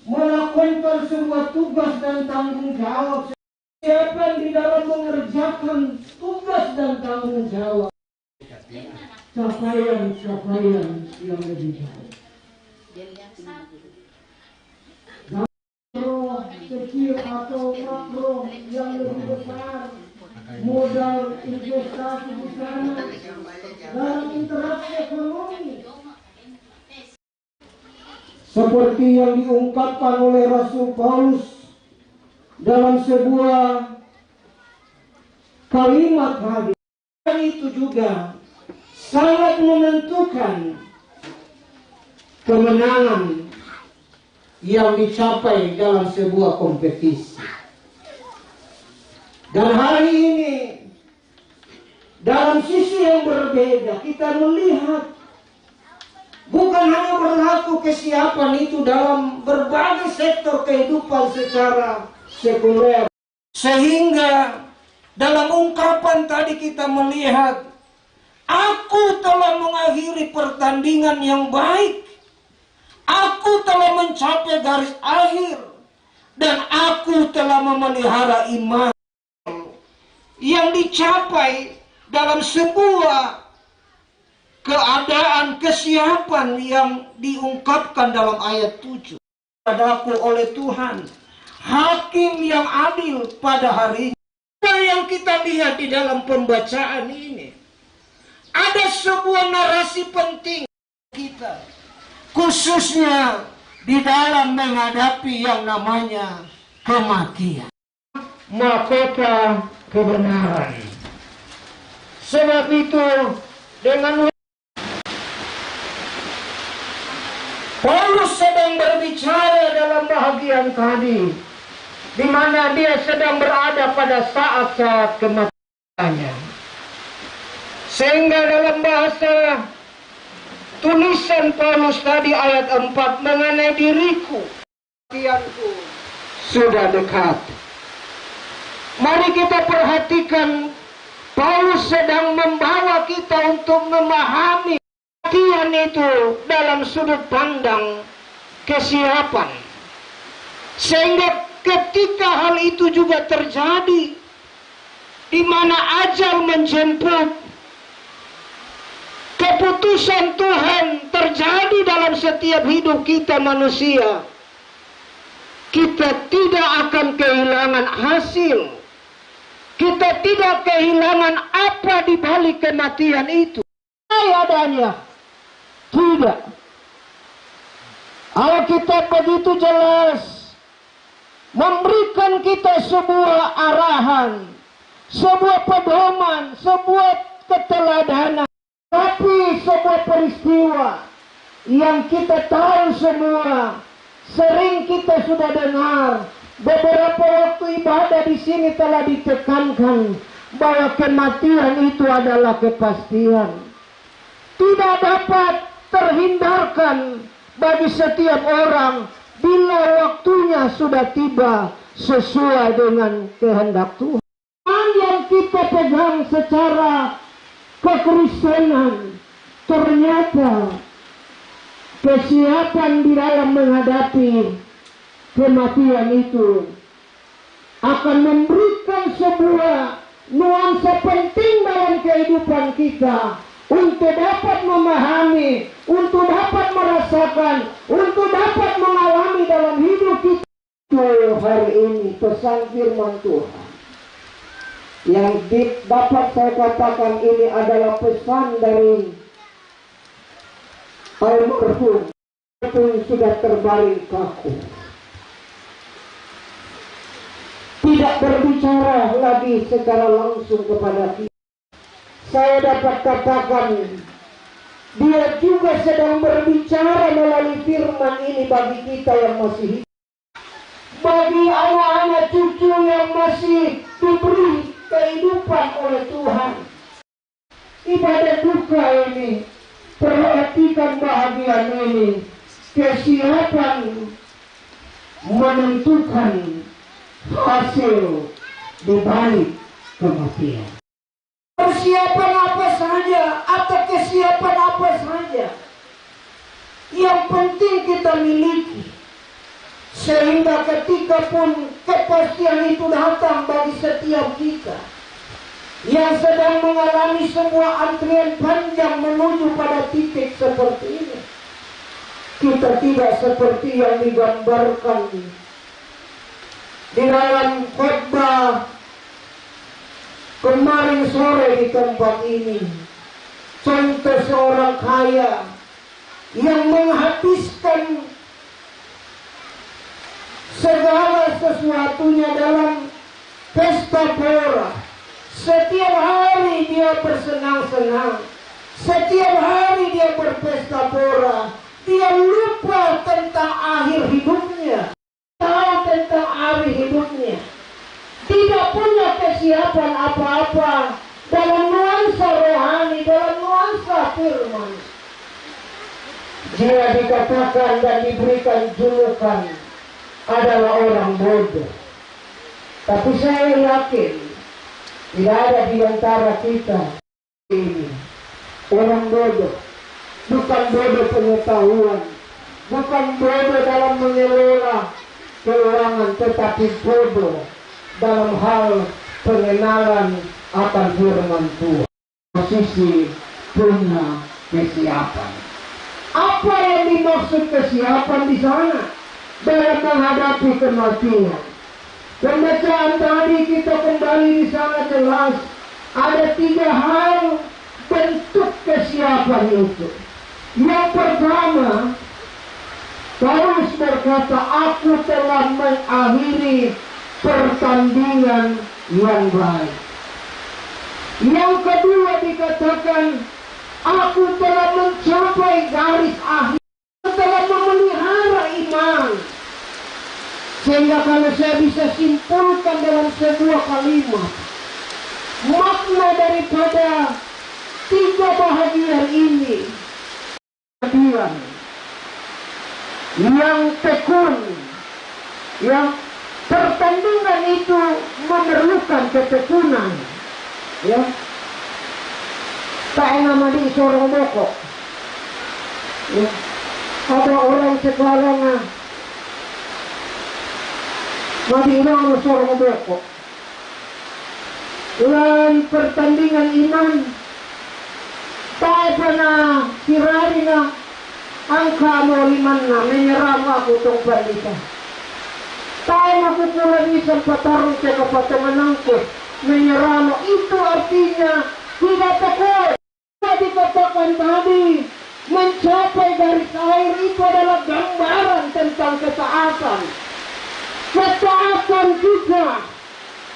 melakukan sebuah tugas dan tanggung jawab. Kesiapan di dalam mengerjakan tugas dan tanggung jawab. Capaian-capaian yang lebih baik. Roh kecil atau makro yang lebih besar, modal investasi di sana dalam interaksi ekonomi. Seperti yang diungkapkan oleh Rasul Paulus dalam sebuah kalimat hadis. Itu juga sangat menentukan kemenangan yang dicapai dalam sebuah kompetisi. Dan hari ini dalam sisi yang berbeda kita melihat bukan hanya berlaku kesiapan itu dalam berbagai sektor kehidupan secara sekuler. Sehingga dalam ungkapan tadi kita melihat, aku telah mengakhiri pertandingan yang baik. Aku telah mencapai garis akhir. Dan aku telah memelihara iman yang dicapai dalam sebuah keadaan kesiapan yang diungkapkan dalam ayat 7. Padaku oleh Tuhan, hakim yang adil pada hari ini. Yang kita lihat di dalam pembacaan ini, ada sebuah narasi penting kita, khususnya di dalam menghadapi yang namanya kematian. Mahkota kebenaran. Sebab itu dengan Paulus sedang berbicara dalam bahagian tadi, di mana dia sedang berada pada saat-saat kematiannya. Sehingga dalam bahasa tulisan Paulus tadi ayat 4 mengenai diriku, kematianku sudah dekat. Mari kita perhatikan, Paulus sedang membawa kita untuk memahami kematian itu dalam sudut pandang kesiapan. Sehingga ketika hal itu juga terjadi, di mana ajal menjemput, keputusan Tuhan terjadi dalam setiap hidup kita manusia, kita tidak akan kehilangan hasil. Kita tidak kehilangan apa di balik kematian itu. Adanya tidak. Alkitab begitu jelas memberikan kita sebuah arahan, sebuah pedoman, sebuah keteladanan. Tapi sebuah peristiwa yang kita tahu semua, sering kita sudah dengar. Beberapa waktu ibadah di sini telah ditekankan bahwa kematian itu adalah kepastian. Tidak dapat terhindarkan bagi setiap orang bila waktunya sudah tiba sesuai dengan kehendak Tuhan. Yang kita pegang secara kekristenan, ternyata kesiapan di dalam menghadapi kematian itu akan memberikan sebuah nuansa penting dalam kehidupan kita untuk dapat memahami, untuk dapat merasakan, untuk dapat mengalami dalam hidup kita. Hari ini pesan firman Tuhan yang dapat saya katakan ini adalah pesan dari almarhum yang sudah terbaring kaku. Tidak berbicara lagi secara langsung kepada kita. Saya dapat katakan, dia juga sedang berbicara melalui firman ini bagi kita yang masih hidup. Bagi anak-anak cucu yang masih diberi kehidupan oleh Tuhan. Ibadah duka ini, perhatikan bahagian ini. Kesiapan menentukan hasil di balik kematian. Persiapan apa saja atau kesiapan apa saja yang penting kita miliki, sehingga ketika pun kepastian itu datang bagi setiap kita yang sedang mengalami sebuah antrian panjang menuju pada titik seperti ini, kita tidak seperti yang digambarkan di dalam khotbah kemarin sore di tempat ini. Contoh seorang kaya yang menghabiskan segala sesuatunya dalam pesta pora. Setiap hari dia bersenang-senang, setiap hari dia berpesta pora. Dia lupa tentang akhir hidupnya. hidupnya, tahu tentang hari hidupnya, tidak punya kesiapan apa-apa dalam nuansa rohani, dalam nuansa firman. Jika dikatakan dan diberikan julukan adalah orang bodoh, tapi saya yakin tidak ada di antara kita ini orang bodoh. Bukan bodoh pengetahuan, bukan bodoh dalam mengelola keuangan, tetapi bodoh dalam hal pengenalan akan firman Tuhan. Posisi punya kesiapan. Apa yang dimaksud kesiapan di sana? Dalam menghadapi kematian. Pembacaan tadi kita kembali di sana jelas ada 3 hal bentuk kesiapan itu. Yang pertama, Paulus berkata, aku telah mengakhiri pertandingan yang baik. Yang kedua dikatakan, aku telah mencapai garis akhir, telah memelihara iman. Sehingga kalau saya bisa simpulkan dalam sebuah kalimat, makna daripada 3 bahagian ini, bahagian yang tekun, yang pertandingan itu memerlukan ketekunan, ya. Tak nama di sorong bokok, ya. Ada orang sekarang madilang sorong bokok. Lain pertandingan iman, tak pernah kirarina angka mo liman na menyerang aku tong pandita. Tayo makukuha bisa patarong sa kapatangan ko, menyerang mo. Itu artinya tidak takut. Dikatakan tadi, mencapai garis akhir itu adalah gambaran tentang ketaatan. Ketaatan kita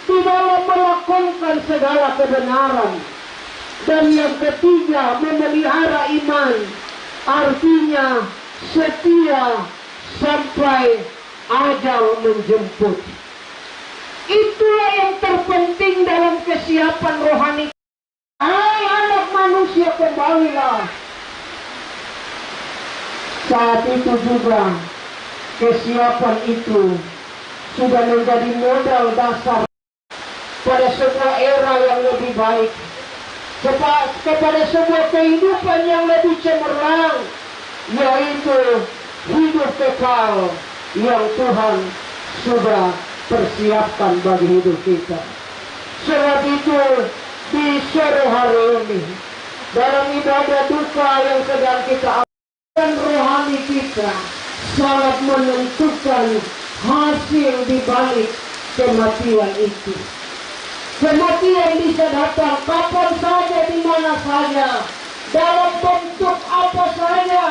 di dalam melakukan segala kebenaran. Dan yang ketiga, memelihara iman. Artinya setia sampai ajal menjemput. Itulah yang terpenting dalam kesiapan rohani. Hai anak manusia, kembalilah. Saat itu juga kesiapan itu sudah menjadi modal dasar pada sebuah era yang lebih baik, kepada sebuah kehidupan yang lebih cemerlang, yaitu hidup kekal yang Tuhan sudah persiapkan bagi hidup kita. Sebab itu di sore hari ini, dalam ibadah duka yang sedang kita alami, rohani kita sangat menentukan hasil di balik kematian itu. Kematian bisa datang kapan saja, di mana saja, dalam bentuk apa saja.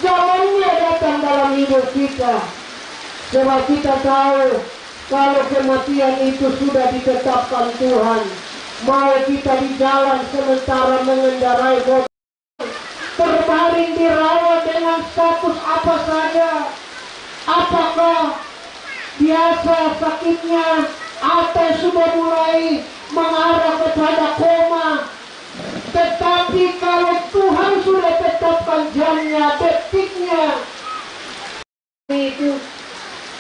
Jalannya datang dalam hidup kita. Sebab kita tahu kalau kematian itu sudah ditetapkan Tuhan, mau kita di jalan sementara mengendarai mobil, terbaring dirawat dengan status apa saja, apakah biasa sakitnya atau sudah mulai mengarah kepada koma. Tetapi kalau Tuhan sudah tetapkan jamnya, detiknya, itu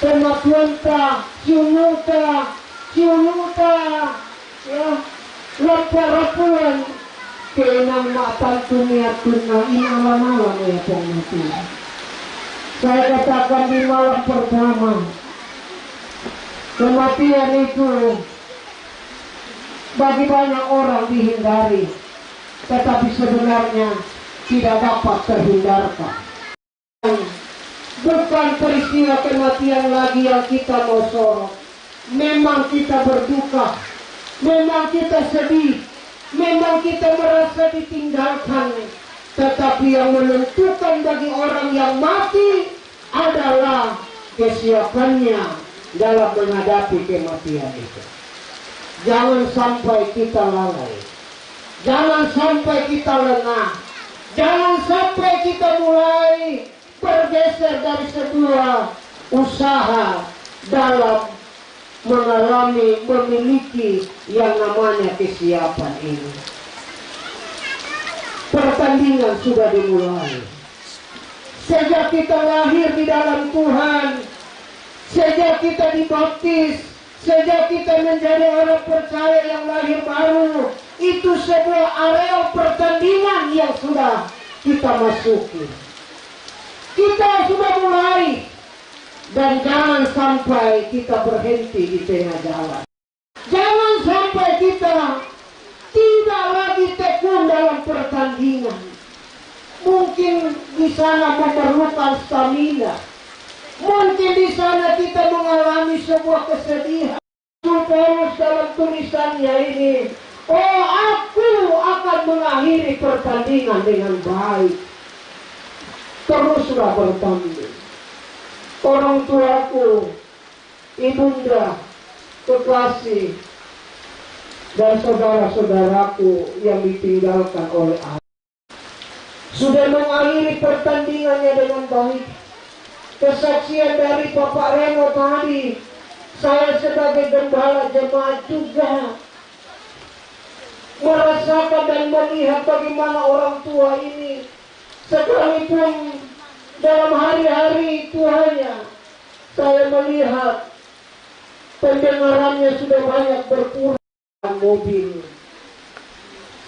pemakuanta, siumuta, ya, laparapuan, kailang matantunia tuna, inalam-alam ya pengmatian. Saya katakan di malam pertama, kematian itu bagi banyak orang dihindari, tetapi sebenarnya tidak dapat terhindarkan. Bukan peristiwa kematian lagi yang kita mau sorot. Memang kita berduka, memang kita sedih, memang kita merasa ditinggalkan, tetapi yang menentukan bagi orang yang mati adalah kesiapannya dalam menghadapi kematian itu. Jangan sampai kita lalai, jangan sampai kita lengah, jangan sampai kita mulai bergeser dari sebuah usaha dalam memiliki yang namanya kesiapan ini. Pertandingan sudah dimulai. Sejak kita lahir di dalam Tuhan, sejak kita dibaptis, sejak kita menjadi orang percaya yang lahir baru, itu sebuah areal pertandingan yang sudah kita masuki. Kita sudah mulai. Dan jangan sampai kita berhenti di tengah jalan. Jangan sampai kita tidak lagi tekun dalam pertandingan. Mungkin di sana memerlukan stamina. Mungkin di sana kita mengalami sebuah kesedihan. Paulus dalam tulisannya ini, oh aku akan mengakhiri pertandingan dengan baik. Teruslah bertanding. Orang tuaku, ibunda, kekasih, dan saudara-saudaraku yang ditinggalkan oleh Allah sudah mengakhiri pertandingannya dengan baik. Kesaksian dari Bapak Reno tadi, saya sebagai gembala jemaat juga merasakan dan melihat bagaimana orang tua ini sekalipun dalam hari-hari Tuhannya, saya melihat pendengarannya sudah banyak berkurang mobil.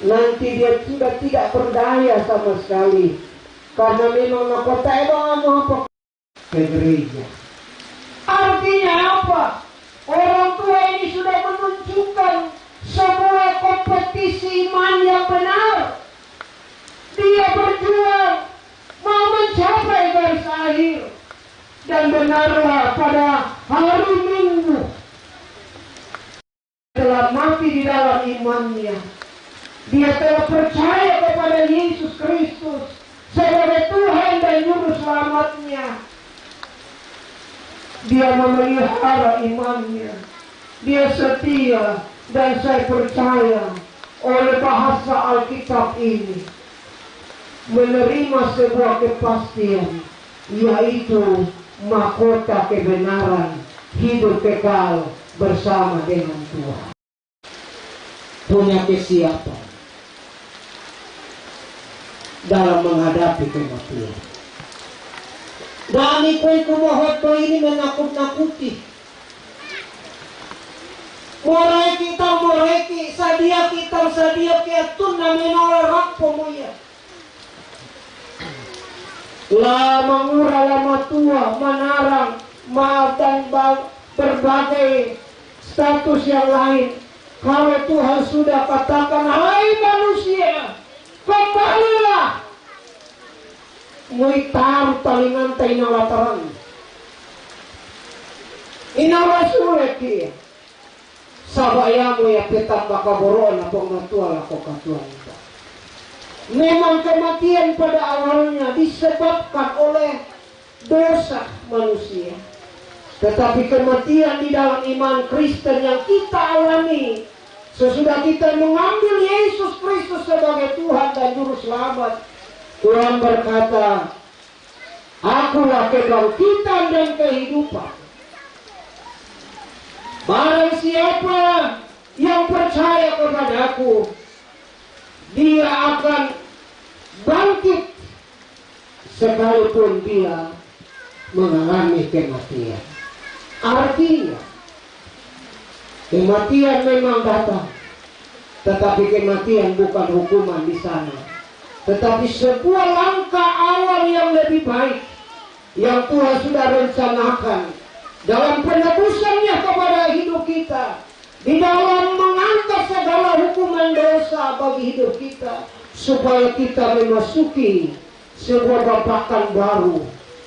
Nanti dia sudah tidak berdaya sama sekali. Karena memang apa ke gereja. Artinya apa? Orang tua ini sudah menunjukkan sebuah kompetisi iman yang benar. Dia berjuang mau mencapai garis akhir. Dan benarlah pada hari Minggu telah mati di dalam imannya. Dia telah percaya kepada Yesus Kristus sebagai Tuhan dan Juru Selamatnya. Dia memelihara imannya. Dia setia, dan saya percaya oleh bahasa Alkitab ini menerima sebuah kepastian, yaitu mahkota kebenaran hidup kekal bersama dengan Tuhan. Punya kesiapan dalam menghadapi kematian. Dan iku mohoto ini menakut-nakuti. Morai kita sadia kiatun na menolak pemuya. Lama murah, lama tua, menarang, maaf dan berbagai status yang lain. Kalau Tuhan sudah katakan, hai manusia, kembalilah. Muitar talingan ta inawataran. Inawasulet dia. Sabayamu ya petang baka boroon na pangmatual ako katuan ito. Memang kematian pada awalnya disebabkan oleh dosa manusia. Tetapi kematian di dalam iman Kristen yang kita alami sesudah kita mengambil Yesus Kristus sebagai Tuhan dan Juru Selamat, Tuhan berkata, akulah kebangkitan dan kehidupan. Barang siapa yang percaya kepadaku, dia akan bangkit sekalipun dia mengalami kematian. Artinya, kematian memang datang, tetapi kematian bukan hukuman di sana, tetapi sebuah langkah awal yang lebih baik yang Tuhan sudah rencanakan dalam penebusannya kepada hidup kita, di dalam mengangkat segala hukuman dosa bagi hidup kita, supaya kita memasuki sebuah babakan baru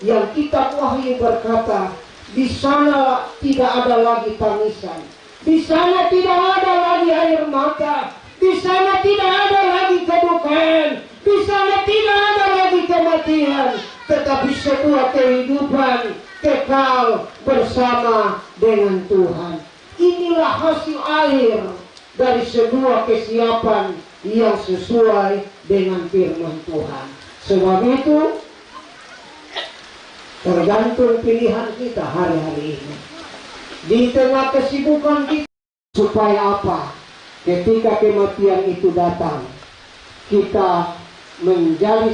yang kita wahyu berkata, di sana tidak ada lagi tangisan, di sana tidak ada lagi air mata, di sana tidak ada lagi kedukaan, di sana tidak ada lagi kematian, tetapi sebuah kehidupan kekal bersama dengan Tuhan. Inilah hasil akhir dari sebuah kesiapan yang sesuai dengan firman Tuhan. Sebab itu, Tergantung pilihan kita hari-hari ini. Di tengah kesibukan kita, supaya apa? Ketika kematian itu datang, kita menjadi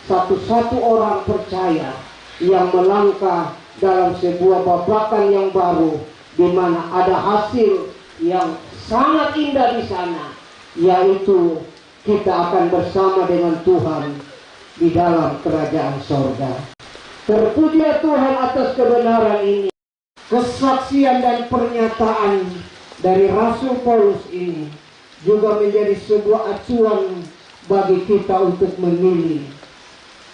satu-satu orang percaya yang melangkah dalam sebuah babakan yang baru, di mana ada hasil yang sangat indah di sana, yaitu kita akan bersama dengan Tuhan di dalam kerajaan sorga. Terpuji Tuhan atas kebenaran ini. Kesaksian dan pernyataan dari Rasul Paulus ini juga menjadi sebuah acuan bagi kita untuk memilih,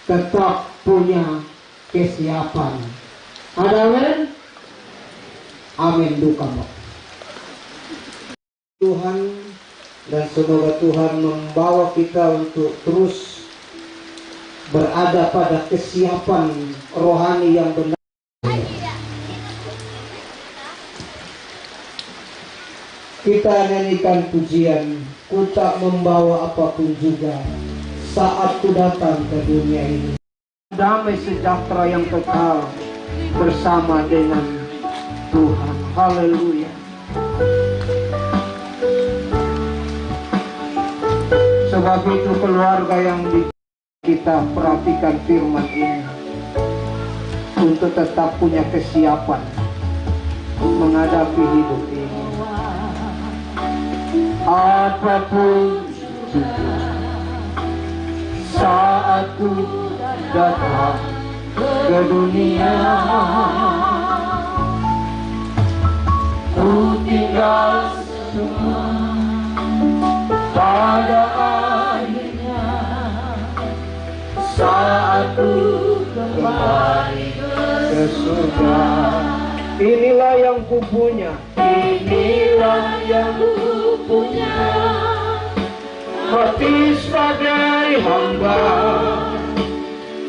tetap punya kesiapan. Ada amin? Amin duka. Tuhan, dan semoga Tuhan membawa kita untuk terus berada pada kesiapan rohani yang benar. Kita nyanyikan pujian, ku tak membawa apapun juga saat ku datang ke dunia ini. Damai sejahtera yang kekal bersama dengan Tuhan. Haleluya. Sebab itu keluarga yang kita perhatikan firman ini untuk tetap punya kesiapan menghadapi hidup ini. Apapun saat ku datang ke dunia, ku tinggal semua pada akhirnya saat ku kembali ke surga. Inilah yang ku punya, inilah yang ku punya, hati sebagai hamba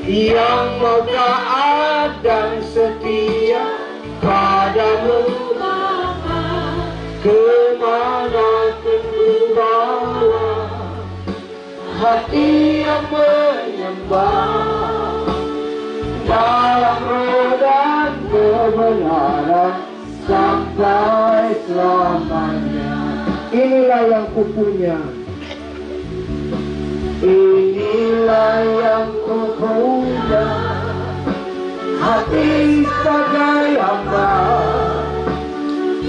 yang mau taat dan setia padamu. Kemana pun ku bawa, hati yang menyembah dalam roda kebenaran sampai selamanya. Inilah yang ku punya, inilah yang ku punya, hati sebagai hamba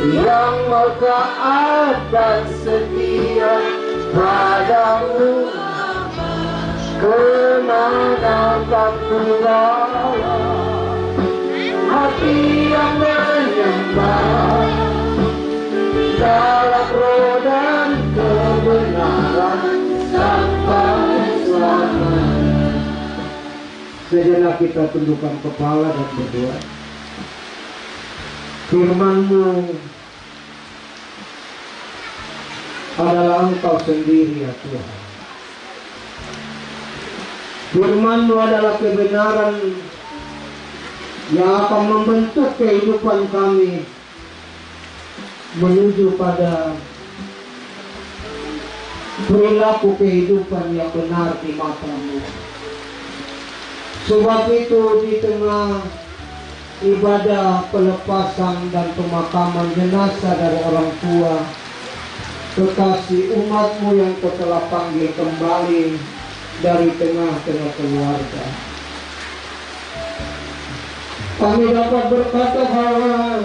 yang mau taat dan setia padamu. Kemana tak ku bawa, hati yang menyembah dalam roda kebenaran sampai selamanya. Sejenak kita tundukkan kepala dan berdoa. Firman-Mu adalah Engkau sendiri ya Tuhan. Firman-Mu adalah kebenaran yang akan membentuk kehidupan kami menuju pada perilaku kehidupan yang benar di mata-Mu. Sebab itu di tengah ibadah pelepasan dan pemakaman jenazah dari orang tua, kekasih umat-Mu yang Kau telah panggil kembali dari tengah-tengah keluarga, kami dapat berkata bahwa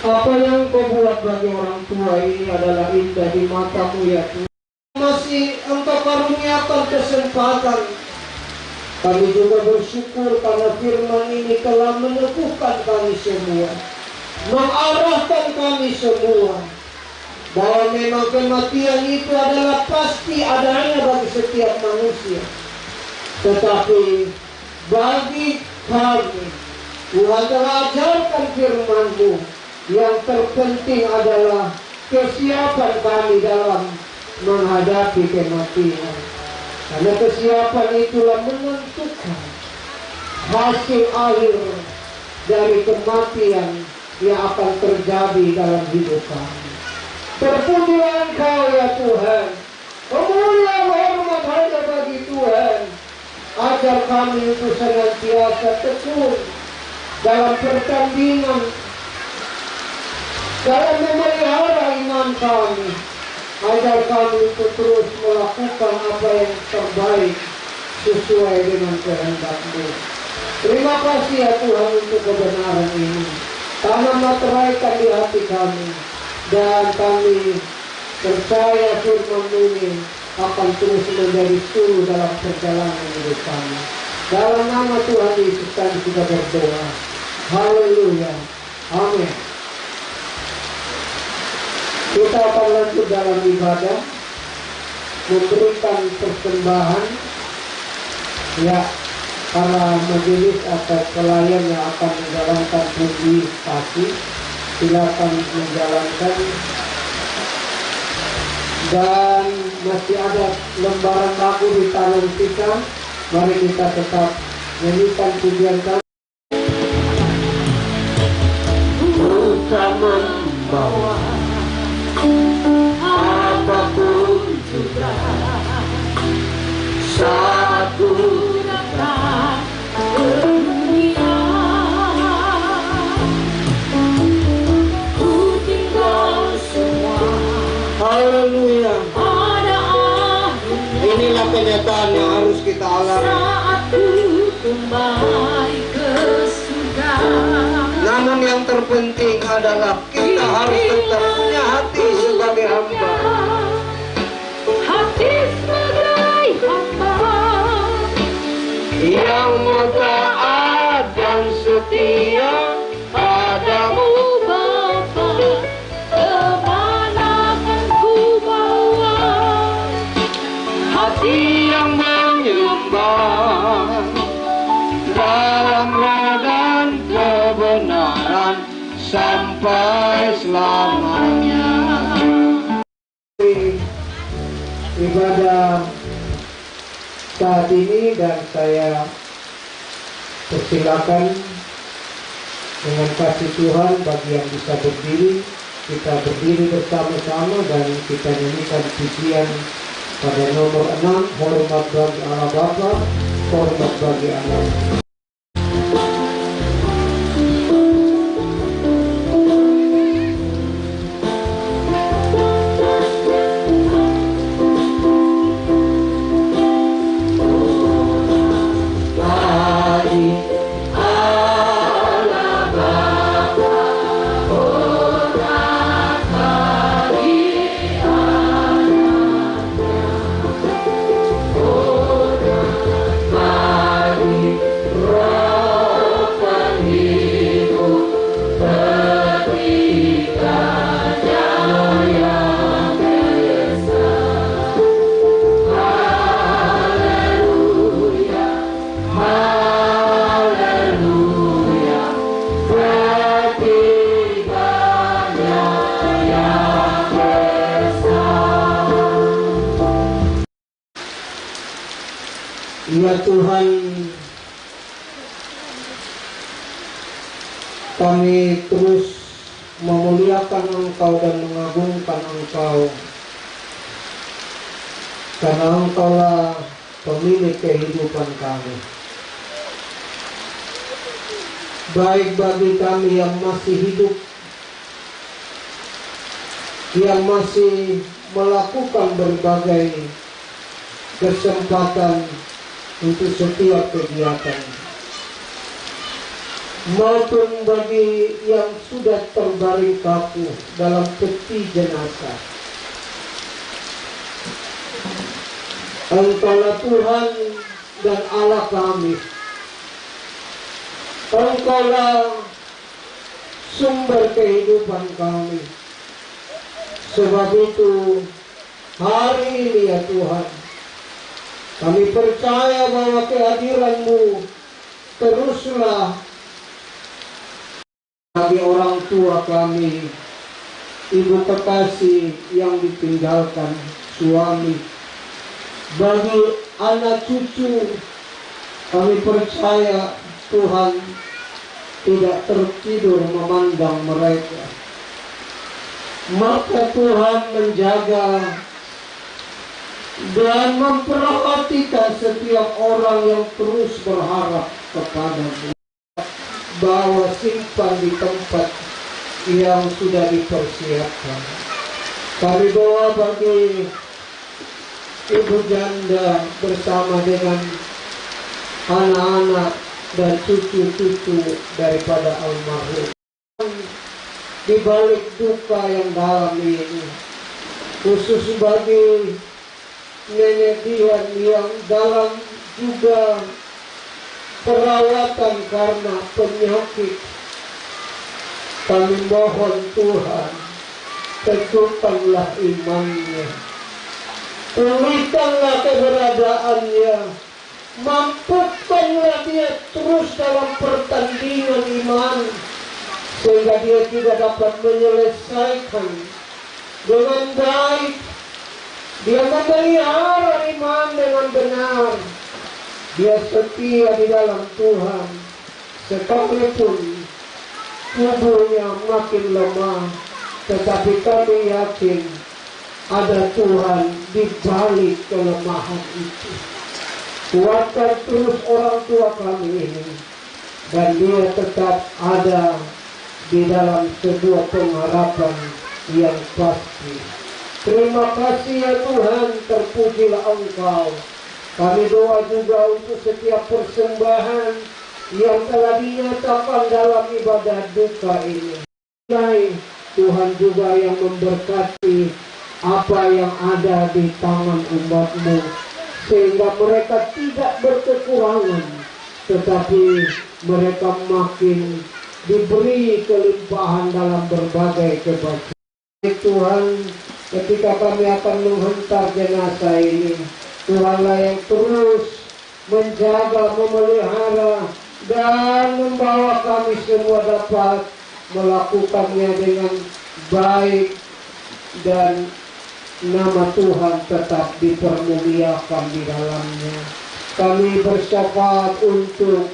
apa yang Kau buat bagi orang tua ini adalah indah di mata-Mu ya Tuhan. Masih Engkau karuniakan kesempatan. Kami juga bersyukur karena firman ini telah meneguhkan kami semua, mengarahkan kami semua, bahwa memang kematian itu adalah pasti adanya bagi setiap manusia. Tetapi bagi kami, Tuhan telah ajarkan firman-Mu, yang terpenting adalah kesiapan kami dalam menghadapi kematian. Karena kesiapan itulah menentukan hasil akhir dari kematian yang akan terjadi dalam hidup kami. Terpujilah Engkau ya Tuhan. Kemuliaan hormat hanya bagi Tuhan. ajar kami untuk senantiasa tekun dalam pertandingan, dalam memelihara iman kami. Ajar kami untuk terus melakukan apa yang terbaik sesuai dengan kehendak-Mu. Terima kasih ya Tuhan untuk kebenaran ini. Tanam materaikan di hati kami, dan kami percaya firman-Mu ini akan terus menjadi suluh dalam perjalanan hidup kami. Dalam nama Tuhan Yesus kami sudah berdoa. Haleluya. Amin. Kita akan lanjut dalam ibadah, memberikan persembahan ya para majelis atau pelayan yang akan menjalankan puji kasih. Silakan menjalankan, dan masih ada lembaran lagu di tangan kita. Mari kita tetap nyanyikan pujian kami. Bersama membawa apapun juga, satu datang ke dunia. Ku tinggal semua. Haleluya. Inilah kenyataan yang harus kita alami. Saat ku kembali ke surga. Namun yang terpenting adalah kita harus tetap punya hati sebagai hamba. Hati sebagai hamba yang taat dan setia padamu Bapa. Kemana akan ku bawa hati yang menyembah dalam roh dan kebenaran sampai selamanya. Ibadah saat ini, dan saya persilakan dengan kasih Tuhan bagi yang bisa berdiri, kita berdiri bersama-sama dan kita nyanyikan pujian pada nomor 6, hormat bagi Allah Bapa, hormat bagi anak. Ya Tuhan, kami terus memuliakan Engkau dan mengagungkan Engkau, karena Engkaulah pemilik kehidupan kami. Baik bagi kami yang masih hidup, yang masih melakukan berbagai kesempatan untuk setiap kegiatan, maupun bagi yang sudah terbaring kaku dalam peti jenazah. Engkaulah Tuhan dan Allah kami. Engkaulah sumber kehidupan kami. Sebab itu hari ini ya Tuhan, kami percaya bahwa kehadiran-Mu teruslah bagi orang tua kami, ibu kekasih yang ditinggalkan suami, bagi anak cucu. Kami percaya Tuhan tidak tertidur memandang mereka. Maka Tuhan menjaga dan memperhatikan setiap orang yang terus berharap kepadamu. Bawa simpan di tempat yang sudah dipersiapkan. Kami doa bagi ibu janda bersama dengan anak-anak dan cucu-cucu daripada almarhum. Di balik duka yang dalam ini, khusus bagi Nenek Dian yang dalam juga perawatan karena penyakit, kami mohon Tuhan, teguhkanlah imannya, pulihkanlah keberadaannya, mampukanlah dia terus dalam pertandingan iman, sehingga dia tidak dapat menyelesaikan dengan baik. Dia memelihara iman dengan benar. Dia setia di dalam Tuhan. Sekalipun tubuhnya makin lemah, tetapi kami yakin ada Tuhan di balik kelemahan itu. Kuatkan terus orang tua kami ini, dan dia tetap ada di dalam sebuah pengharapan yang pasti. Terima kasih ya Tuhan, terpujilah Engkau. Kami doa juga untuk setiap persembahan yang telah dinyatakan dalam ibadah duka ini. Tuhan juga yang memberkati apa yang ada di tangan umat-Mu, sehingga mereka tidak berkekurangan, tetapi mereka makin diberi kelimpahan dalam berbagai kebaikan. Tuhan, ketika kami akan menghantar jenazah ini, Tuhanlah yang terus menjaga, memelihara, dan membawa kami semua dapat melakukannya dengan baik, dan nama Tuhan tetap dipermuliakan di dalamnya. Kami bersyafaat untuk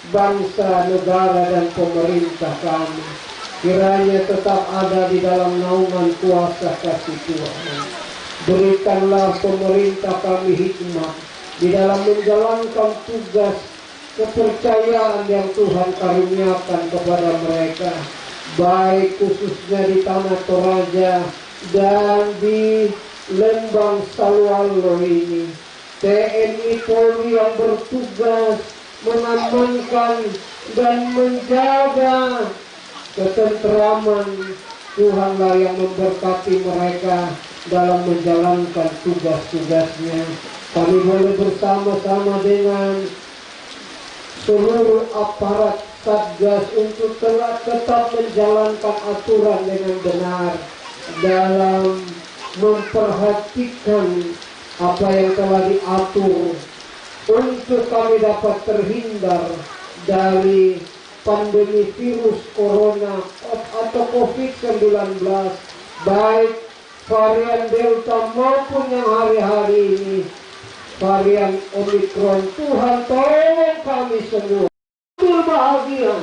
bangsa, negara, dan pemerintah kami. Kiranya tetap ada di dalam naungan kuasa kasih Tuhan. Berikanlah pemerintah kami hikmat di dalam menjalankan tugas kepercayaan yang Tuhan karuniakan kepada mereka, baik khususnya di Tanah Toraja dan di Lembang Salualo ini. TNI Polri yang bertugas mengamankan dan menjaga ketenteraman, Tuhanlah yang memberkati mereka dalam menjalankan tugas-tugasnya. Kami boleh bersama-sama dengan seluruh aparat Satgas untuk tetap menjalankan aturan dengan benar dalam memperhatikan apa yang telah diatur untuk kami dapat terhindar dari pandemi virus corona atau COVID-19, baik varian Delta maupun yang hari-hari ini varian Omicron. Tuhan tolong kami semua berbahagia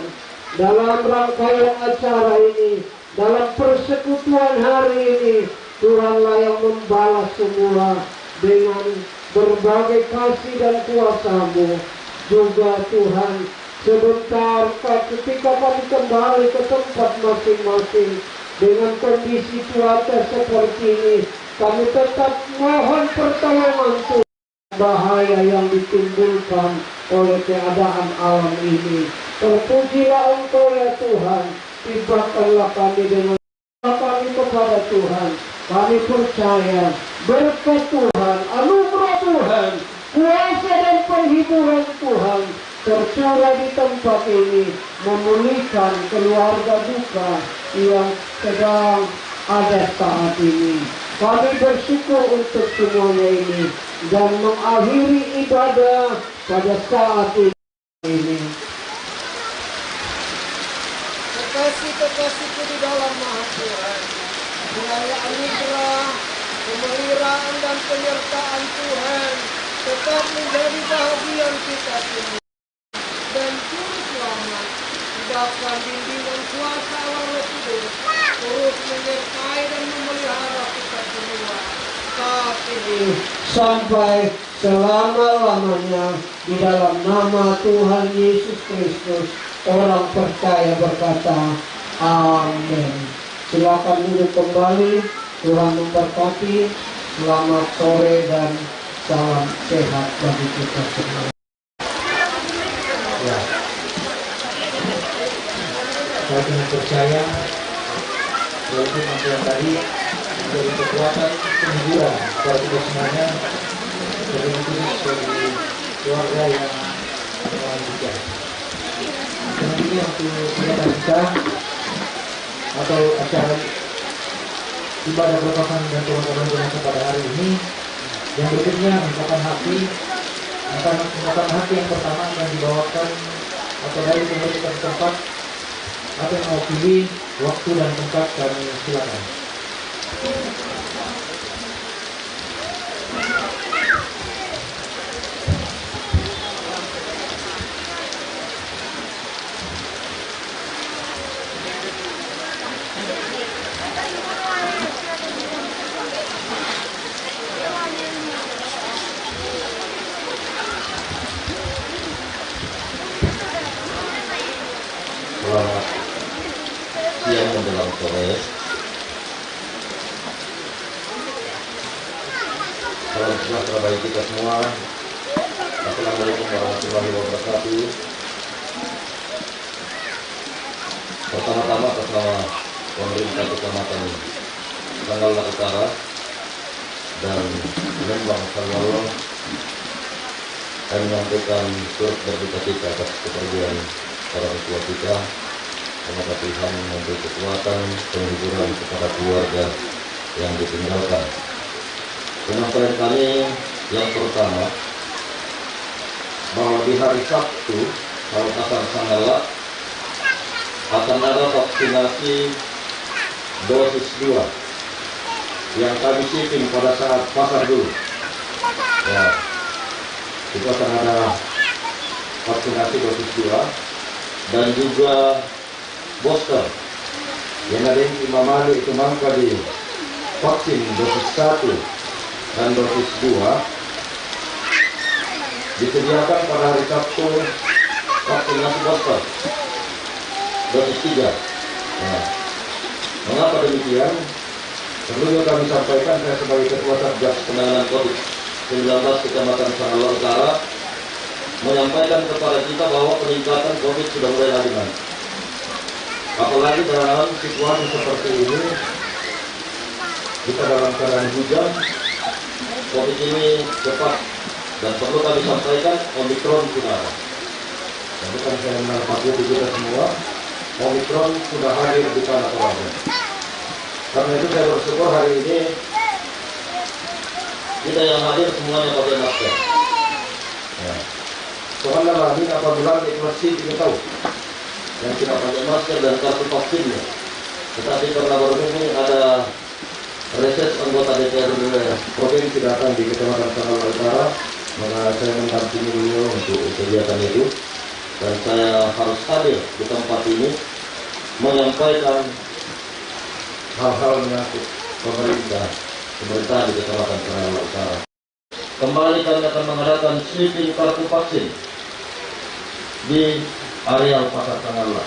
dalam rangkaian acara ini, dalam persekutuan hari ini. Tuhanlah yang membalas semua dengan berbagai kasih dan kuasa-Mu. Juga Tuhan, sebentar ketika kami kembali ke tempat masing-masing dengan kondisi cuaca seperti ini, kami tetap mohon pertolongan Tuhan. Bahaya yang ditimbulkan oleh keadaan alam ini, terpujilah Engkau ya Tuhan. Tibakanlah kami dengan kami kepada Tuhan. Kami percaya berkat Tuhan, anugerah Tuhan, kuasa dan penghiburan Tuhan tercurah di tempat ini, memulihkan keluarga duka yang sedang ada saat ini. Kami bersyukur untuk semuanya ini dan mengakhiri ibadah pada saat ini. Kekasih-kekasihku di dalam Maha Tuhan, kiranya anugerah, pemeliharaan dan penyertaan Tuhan tetap menjadi bahagian kita semua. Dan juru selamat, tidakkan bimbingan kuasa Allah Kudus terus menyertai dan memelihara kita semua saat ini sampai selama-lamanya di dalam nama Tuhan Yesus Kristus. Orang percaya berkata amin. Silakan duduk kembali. Tuhan memberkati. Selamat sore dan salam sehat bagi kita semua. Ya. Saya dengan percaya walaupun yang tadi dari kekuatan penghiburan kepada kita semuanya, dari sebagai keluarga yang bijak. Selanjutnya untuk kegiatan kita atau acara ibadah berpasangan dan pemakaman jenazah pada hari ini, yang berikutnya merupakan hati yang pertama yang dibawakan atau dari pemerintah setempat atau yang mau pilih waktu dan tempat, kami silakan. Selamat siang menjelang sore. Salam sejahtera bagi kita semua. Assalamualaikum warahmatullahi wabarakatuh. Pertama-tama atas nama pemerintah Kecamatan Sanggala Utara dan Lembang Sanggala, kami menyampaikan turut berduka cita atas kepergian orang tua kita. Semoga Tuhan memberi kekuatan, penghiburan kepada keluarga yang ditinggalkan. Penyampaian kami yang pertama, bahwa di hari Sabtu, Kabupaten Sanggala akan ada vaksinasi dosis 2 yang kami shipping pada saat pasar dulu. Ya, itu akan ada vaksinasi dosis 2 dan juga booster yang ada yang Imam Ali itu mangka di vaksin dosis 1 dan dosis 2 disediakan pada hari Sabtu vaksinasi booster dosis 3. Nah, mengapa demikian? Perlu kami sampaikan, saya sebagai Ketua Satgas Penanganan COVID-19 Kecamatan Sanggala Utara menyampaikan kepada kita bahwa peningkatan COVID sudah mulai ringan. Apalagi dalam situasi seperti ini, kita dalam keadaan hujan, COVID ini cepat dan perlu kami sampaikan Omikron sudah ada. Dan bukan saya menakutkan kita semua, Omikron sudah hadir di tanah Toraja. Karena itu saya bersyukur hari ini kita yang hadir semuanya pakai masker. Ya. Soalnya ini apabila di masjid kita tahu yang tidak pakai masker dan kartu vaksinnya, tetapi karena baru ini ada reses anggota DPR provinsi datang di Kecamatan Sanggala Utara, maka saya mendampingi beliau untuk kegiatan itu dan saya harus hadir di tempat ini menyampaikan hal-hal menyangkut pemerintah di Kecamatan Sanggala Utara. Kembali kami akan mengadakan sweeping kartu vaksin di areal pasar Sanggala.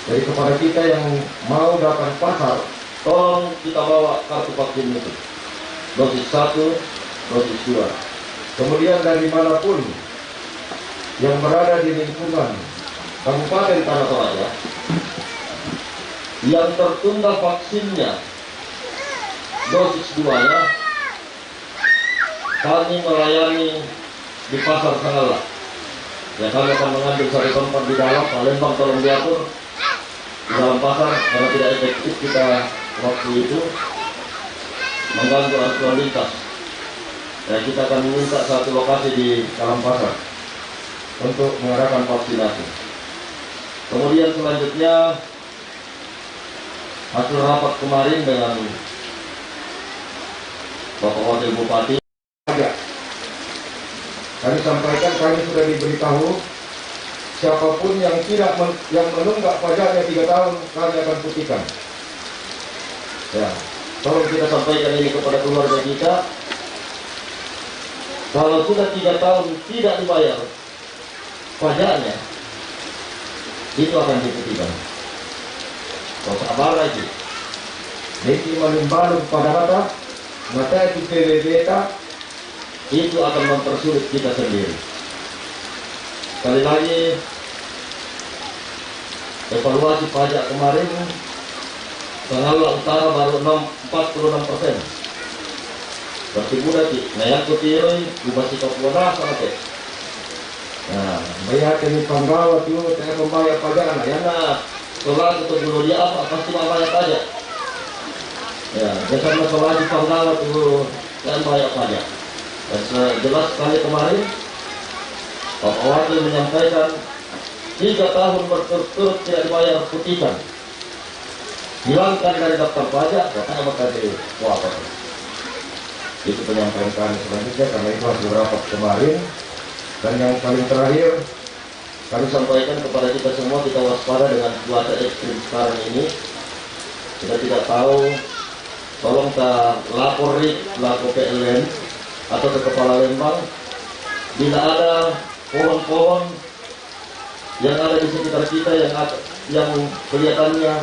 Jadi kepada kita yang mau datang pasar, tolong kita bawa kartu vaksin itu, dosis 1, dosis 2. Kemudian dari manapun yang berada di lingkungan Kabupaten Tanah Toraja yang tertunda vaksinnya dosis 2-nya, kami melayani di pasar Sanggala. Ya, kami akan mengambil satu tempat di dalam Palembang, tolong diatur di dalam pasar karena tidak efektif kita waktu itu mengganggu arus lalu lintas. Ya, kita akan meminta satu lokasi di dalam pasar untuk mengadakan vaksinasi. Kemudian selanjutnya hasil rapat kemarin dengan Bapak Wakil Bupati, kami sampaikan, kami sudah diberitahu siapapun yang yang menunggak pajaknya 3 tahun, kami akan putihkan. Ya, tolong kita sampaikan ini kepada keluarga kita Kalau sudah 3 tahun tidak dibayar pajaknya, itu akan diputihkan. Kalau sabar lagi, jadi menimbang pada mata itu PWBK itu akan mempersulit kita sendiri. Sekali lagi, evaluasi pajak kemarin Tengah Utara baru 46%. Berarti mudah sih. Nah yang kutiroi masih Papua sama teh. Nah, Bayar ini panggawa tu, saya membayar pajak anak ya. karena sholat untuk bunuh dia apa pasti membayar pajak. Ya, karena sholat di Panggawa itu dan bayar pajak. Dan jelas sekali kemarin Pak Wakil menyampaikan 3 tahun berturut-turut tidak dibayar putihkan. Hilangkan dari daftar pajak, katanya bakal apa? Itu penyampaian kami selanjutnya karena itu hasil rapat kemarin. Dan yang paling terakhir, kami sampaikan kepada kita semua, kita waspada dengan cuaca ekstrim sekarang ini. Kita tidak tahu, tolong kita lapor PLN atau ke Kepala Lembang bila ada pohon-pohon yang ada di sekitar kita yang kelihatannya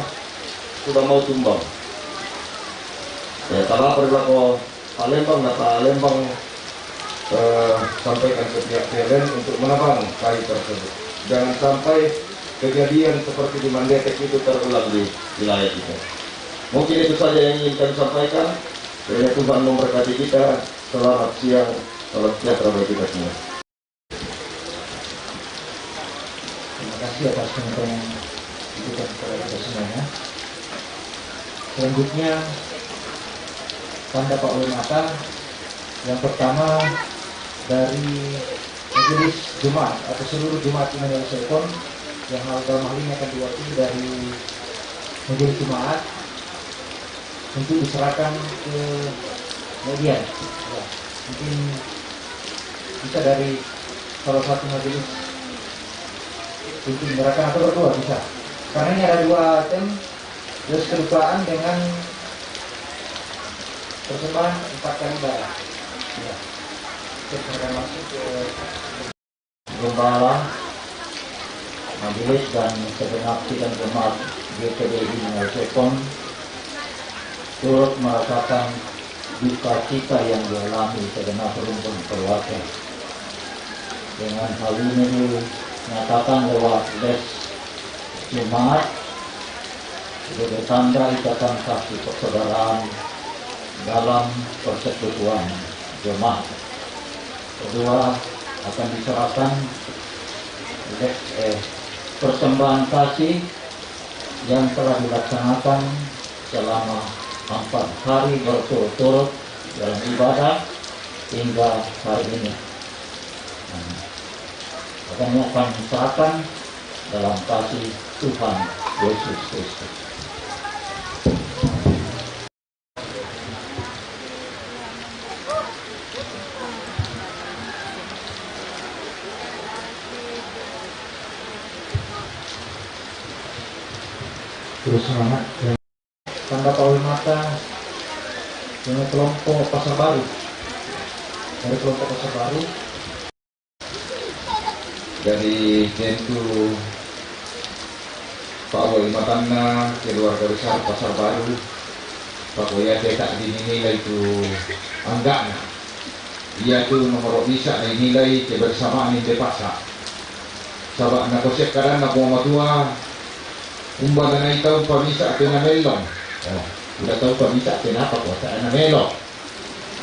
sudah mau tumbang. Ya, kalau lapor Pak Lembang, Pak Lembang sampaikan ke pihak PLN untuk menebang kayu tersebut. Jangan sampai kejadian seperti di Mandetek itu terulang di wilayah kita. Mungkin itu saja yang ingin kami sampaikan. Kiranya Tuhan memberkati kita. Selamat siang, salam sejahtera bagi kita semua. Terima kasih atas penyampaian yang diberikan kepada kita semuanya. Selanjutnya, tanda Pak Wali Mata. Yang pertama dari Majelis Jumat atau seluruh Jumat Indonesia Pon yang dalam hal ini akan diwakili dari Majelis Jumat untuk diserahkan ke media. Ya, mungkin bisa dari salah satu majelis untuk menyerahkan atau berdua bisa. Karena ini ada 2 item, terus kelupaan dengan persembahan 4 kali barang. Ya. Kita akan masuk ke Gembala, majelis dan segenap sidang jemaat GPDI Indonesia Pon turut merasakan duka cita yang dialami segenap rumpun keluarga. Dengan hal ini dinyatakan lewat les Jumat sebagai tanda ikatan kasih persaudaraan dalam persekutuan jemaat. Kedua akan diserahkan persembahan kasih yang telah dilaksanakan selama 4 hari berturut-turut dalam ibadah hingga hari ini. Akan diserahkan dalam kasih Tuhan Yesus Kristus. Terus semangat tanda Pak Wali Mata dengan kelompok Pasar Baru. Dari kelompok Pasar Baru dari tentu Pak Wali Matana, keluarga besar Pasar Baru, Pak Boyate tak dinilai itu anggaknya. Ia tu nomor bisa dinilai kebersamaan di pasar. Sabak nak kosek kadang nak buang matua, umba na itaw pamisa kena melong. Udah tahu pamisa kenapa kuasa na melong.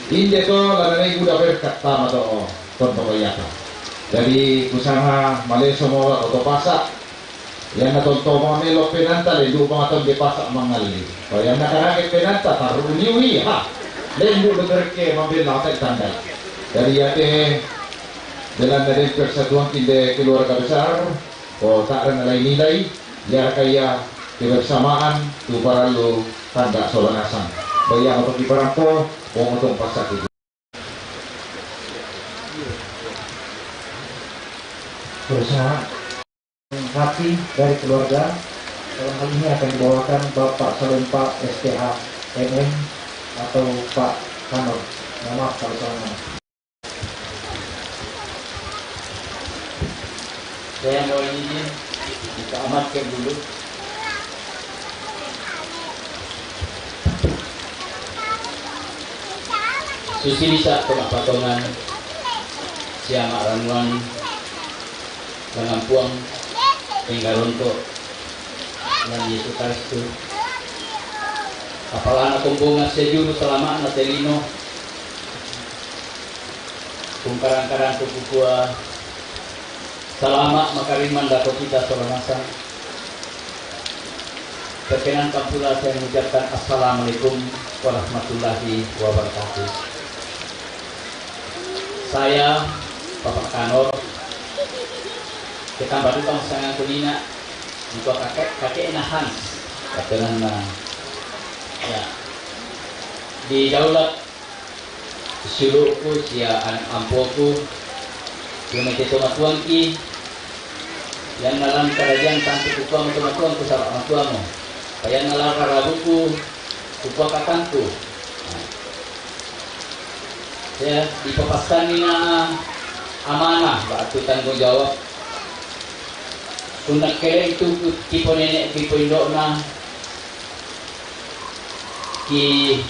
Hindi to lalay udah berkat tama to tonto Boyate. Jadi kusama maleso mo auto pasa yan na tonto mo melo penanta lendo pa matong de pasa mangali o yan na karakit penanta taru niwi ha lendo bekerke mambila ka tanda dari yate dalam dari persatuan tinde keluarga besar o tak ada nilai-nilai ya kaya kebersamaan tu para lu tanda solanasan bayang untuk diparampo o motong pasak itu. Bersama hati dari keluarga dalam hal ini akan dibawakan Bapak Salempa STH MM atau Pak Kanor. Maaf kalau salah. Saya mau izin kita amatkan dulu. Susi bisa patongan siapa ramuan dengan puang tinggal untuk dan Yesus Kristus. Apalagi kumbungan sejuru selama natelino kungkarang-karang kukukua selama makariman dapat kita selamasa. Perkenankan pula saya mengucapkan Assalamualaikum warahmatullahi wabarakatuh. Saya Bapak Kanor kita baru tahu sangat kulina untuk kakek Hans katanya ya di daulat sulukku sia anak ampoku yang itu matuangki yang dalam kerajaan tanpa kukuang itu matuangku salah matuamu kaya nalar karabuku kukuang kakangku ya dipapaskan nina amanah batu tanggung jawab kung nagkere itu tipo nenek tipo indok na ki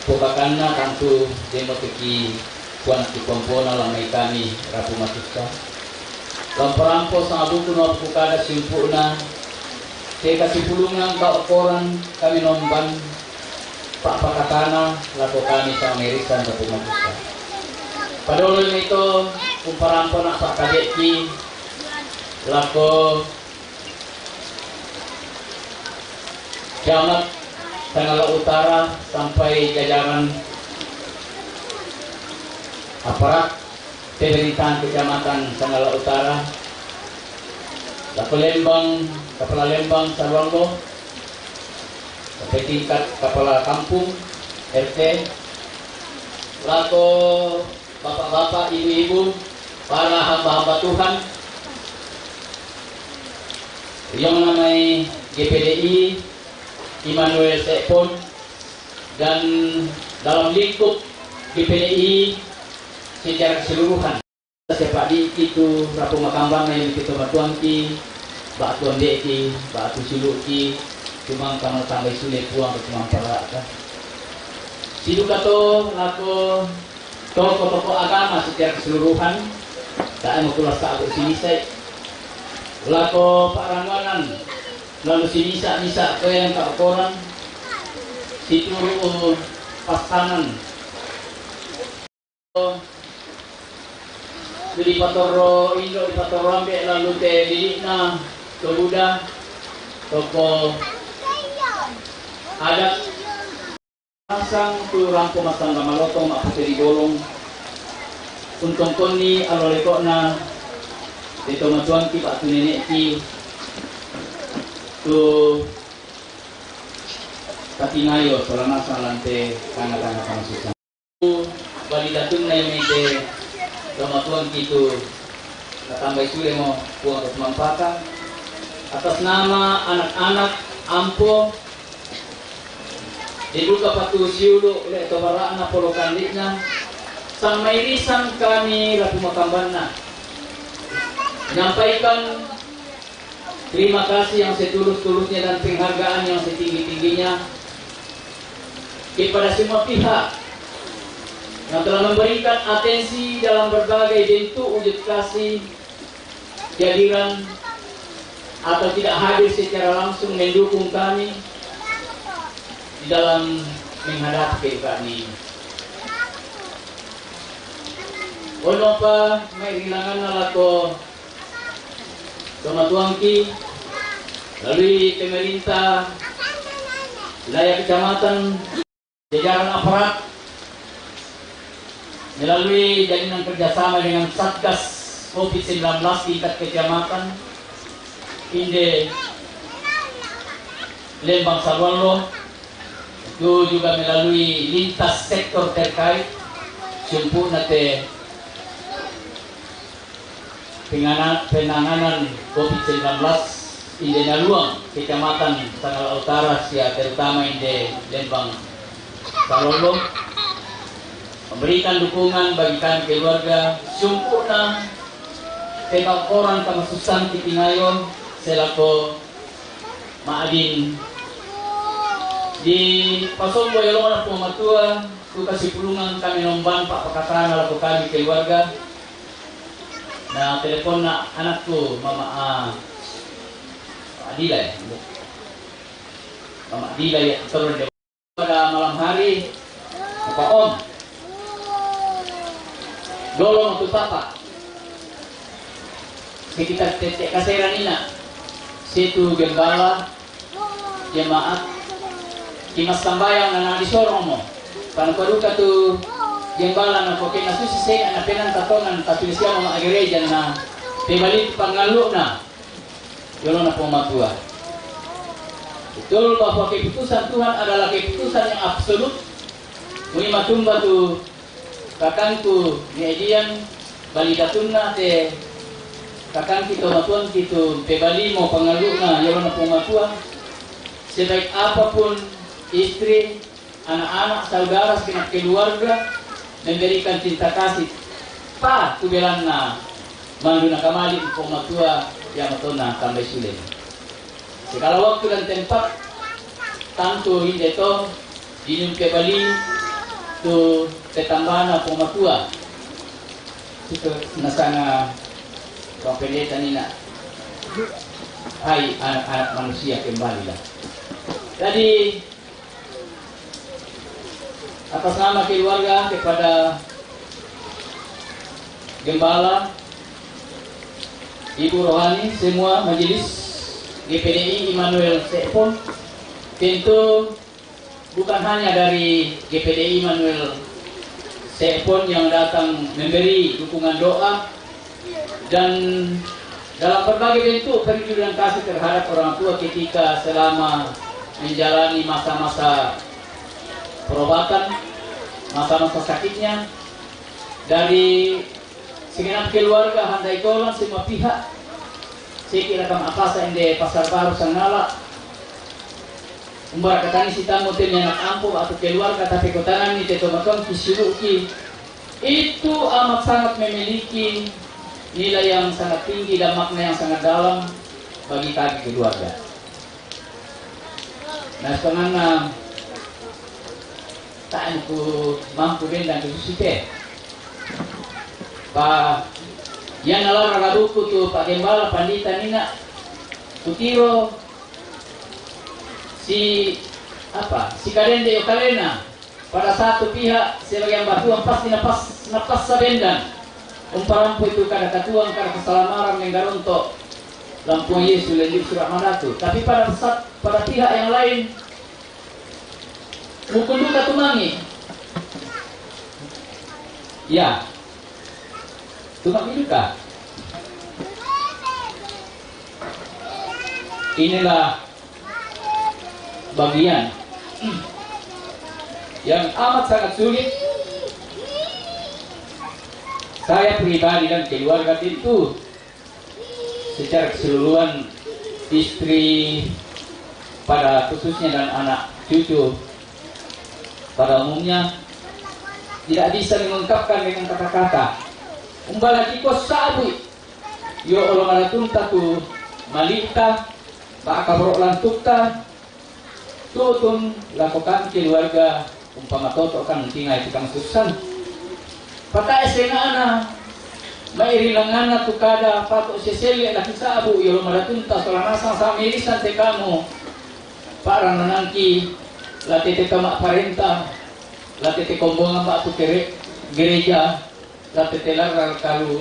pukakan na kanto demo teki kuan ki pompona lamay kami rapu matuska lamperampo sa abuko na pukada simpu na te kasipulungan kaokoran kami nomban pakakakana lako kami sa Amerika rapu matuska padulong ito kumparampo na pakadeki lako Kiamat Tenggala Utara sampai jajaran aparat pemerintahan kecamatan Tenggala Utara, Kepala Lembang Sarwango, sampai tingkat Kepala Kampung RT, lako bapak-bapak, ibu-ibu, para hamba-hamba Tuhan yang namanya GPDI Immanuel Sekpon dan dalam lingkup GPDI secara keseluruhan siapa di itu rapu makambang yang kita batuangki batuan deki batu siluki cuma kamar tambah sulit puang cuma para sidu kato lako tokoh-tokoh agama secara keseluruhan tak mau kelas tak sini saya lako Pak Rangwanan lalu si nisa ke yang tak koran si turu pasangan jadi patoro indo di patoro ambek lalu te lilina ke Buddha toko adat pasang tu rampo masang gamalotong mak putih digolong untung koni alolekokna itu matuan ki pak tu nenek ki tu katinayo selama salante kana susah tu validatun na yung ite kamatuan gitu katambay sule mo puang kesemampatan atas nama anak-anak ampo diduga patu siulu le tobara na polo kandikna sang mairisan kami rapu makambanna menyampaikan terima kasih yang setulus-tulusnya dan penghargaan yang setinggi-tingginya kepada semua pihak yang telah memberikan atensi dalam berbagai bentuk wujud kasih, kehadiran atau tidak hadir secara langsung mendukung kami di dalam menghadapi kehidupan ini. Walaupun may hilangan lako Tomatuangki lalu pemerintah wilayah kecamatan jajaran aparat melalui jalinan kerjasama dengan Satgas COVID-19 tingkat kecamatan Inde Lembang Sarwanlo itu juga melalui lintas sektor terkait sumpu nate penanganan COVID-19 Inde Naluang kecamatan Tenggala Utara sia terutama Inde Lembang Sarwanlo memberikan dukungan bagi kami keluarga sempurna tebak orang kama susan tipingayon selaku maadin di pasombo yolongan po matua ku kasih pulungan kami nomban pak pakataan laku kami keluarga na telepon na anakku mama Adila ya mama Adila ya turun pada malam hari Pak Om dolong tu papa sekitar tetek kaseran ina situ gembala jemaat kimas sambayang na di sorong mo panu paduka tu gembala na koke na susi saya na penan tatongan tapi siya mga gereja na tebalik pangalu na yolo na pematua. Betul bahwa keputusan Tuhan adalah keputusan yang absolut. Mui matumba tu kakangku ni edian bali datunna te kakang kita matuan kita pebali mau pengalu na yolo na pematua. Sebaik apapun istri, anak-anak, saudara, segenap keluarga memberikan cinta kasih pa tu belan na manduna kamali pematua yang matona tambah sulit. Segala waktu dan tempat tanto hindi itu dinum kembali tu tetambana pematua itu nasana pendeta nina hai anak-anak manusia kembali lah. Jadi atas nama keluarga kepada gembala, ibu rohani, semua majelis GPDI Immanuel Sepon, tentu bukan hanya dari GPDI Immanuel Sepon yang datang memberi dukungan doa dan dalam berbagai bentuk perjuangan kasih terhadap orang tua ketika selama menjalani masa-masa perobatan, masa-masa sakitnya. Dari segenap keluarga handai golong semua pihak, saya kira kam apasa ende pasar baru sangnala umbar katani si tamu temnya anak ampuh atau keluarga tapi kotanan ni tetomaton kisiruki itu amat sangat memiliki nilai yang sangat tinggi dan makna yang sangat dalam bagi kami keluarga. Nah sebenarnya tak aku mampu dan kesusite Pak yang nalar raduku tu Pak Gembala Pandita Nina Kutiro si Kadende Yokalena pada satu pihak sebagai batuan pasti napas sabendan umparampu itu kada katuang kada kesalamaran menggaronto lampu Yesus lendik surat manatu tapi pada pihak yang lain mukul duka tumangi ya tumangi duka inilah bagian yang amat sangat sulit saya pribadi dan keluarga itu secara keseluruhan istri pada khususnya dan anak cucu pada umumnya tidak bisa mengungkapkan dengan kata-kata umbala kikos sabi yo olong alatunta tu malita baka borok lantukta tutun lakukan keluarga umpama toto kan tinggal tukang susan pata esengana mairilangan tu kada pato seseli laki sabu yo malatunta solanasa sa mirisan te kamu para nanangki latete kama parenta latete kombongan ba tu gereja latete larar kalu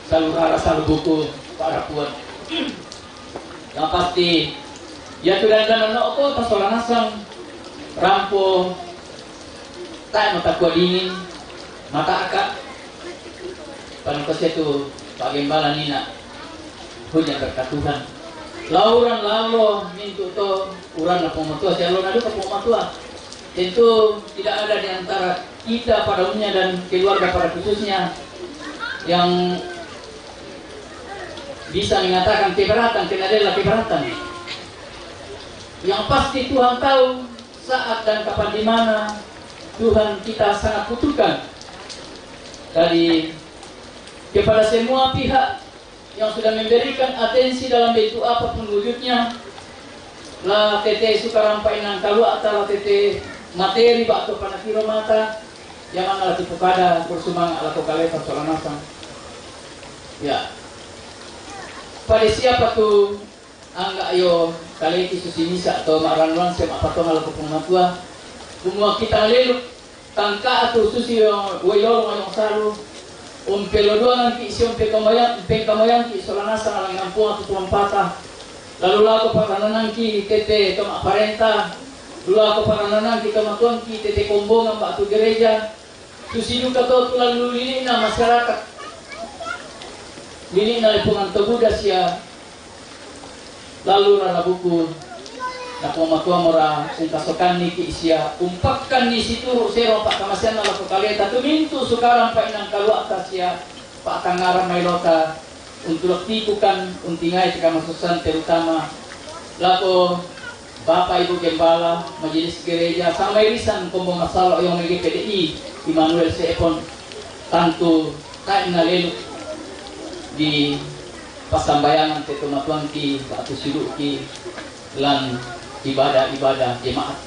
salurara salubuku para puan yang pasti ya tudan dan ko tasolanasang rampo tak mata kuat dingin mata akak panukasnya tu Pak Gembala Nina hujan berkat Tuhan lauran lalo mintu to uran na pematua saya lo nadu ke pematua tentu tidak ada di antara kita pada umumnya dan keluarga pada khususnya yang bisa mengatakan keberatan tidak adalah keberatan yang pasti Tuhan tahu saat dan kapan di mana Tuhan kita sangat butuhkan. Tadi kepada semua pihak yang sudah memberikan atensi dalam bentuk apapun wujudnya, la tete sukarampai nang kalu atau tete materi bakto panakiro mata yang ala tipukada kursumang ala kokaleta solanasang. Ya, pada siapa tuh angga ayo kaleki susimisa atau maranwan sem apa tuh ala kupungatua, semua kita leluk tangka atau susi yang wayolong yang saru. Pelodoan ki si pengkamayang ki solanasa alang ngampung atau tuampata. Lalu laku pakanan ki tete toma parenta. Lalu aku pakanan ki toma tuan ki tete kombongan batu gereja. Susidu kato lalu lini na masyarakat. Lini na lipungan tebuda sia. Lalu rana buku. Naku matua mora singkasokan ni ki isia umpakkan ni situ sero pak kamasian ala ko kaleta tumintu sukaran pa inang kalu atas ya pak tangaran mailota untuk tipukan untingai jika masusan terutama lako Bapak Ibu Gembala Majelis Gereja sampai risan kombong asal yang megi PDI Immanuel Seepon tantu kaina lelu di pasambayangan tetumatuan ki batu siduk ki lan ibadah-ibadah jemaat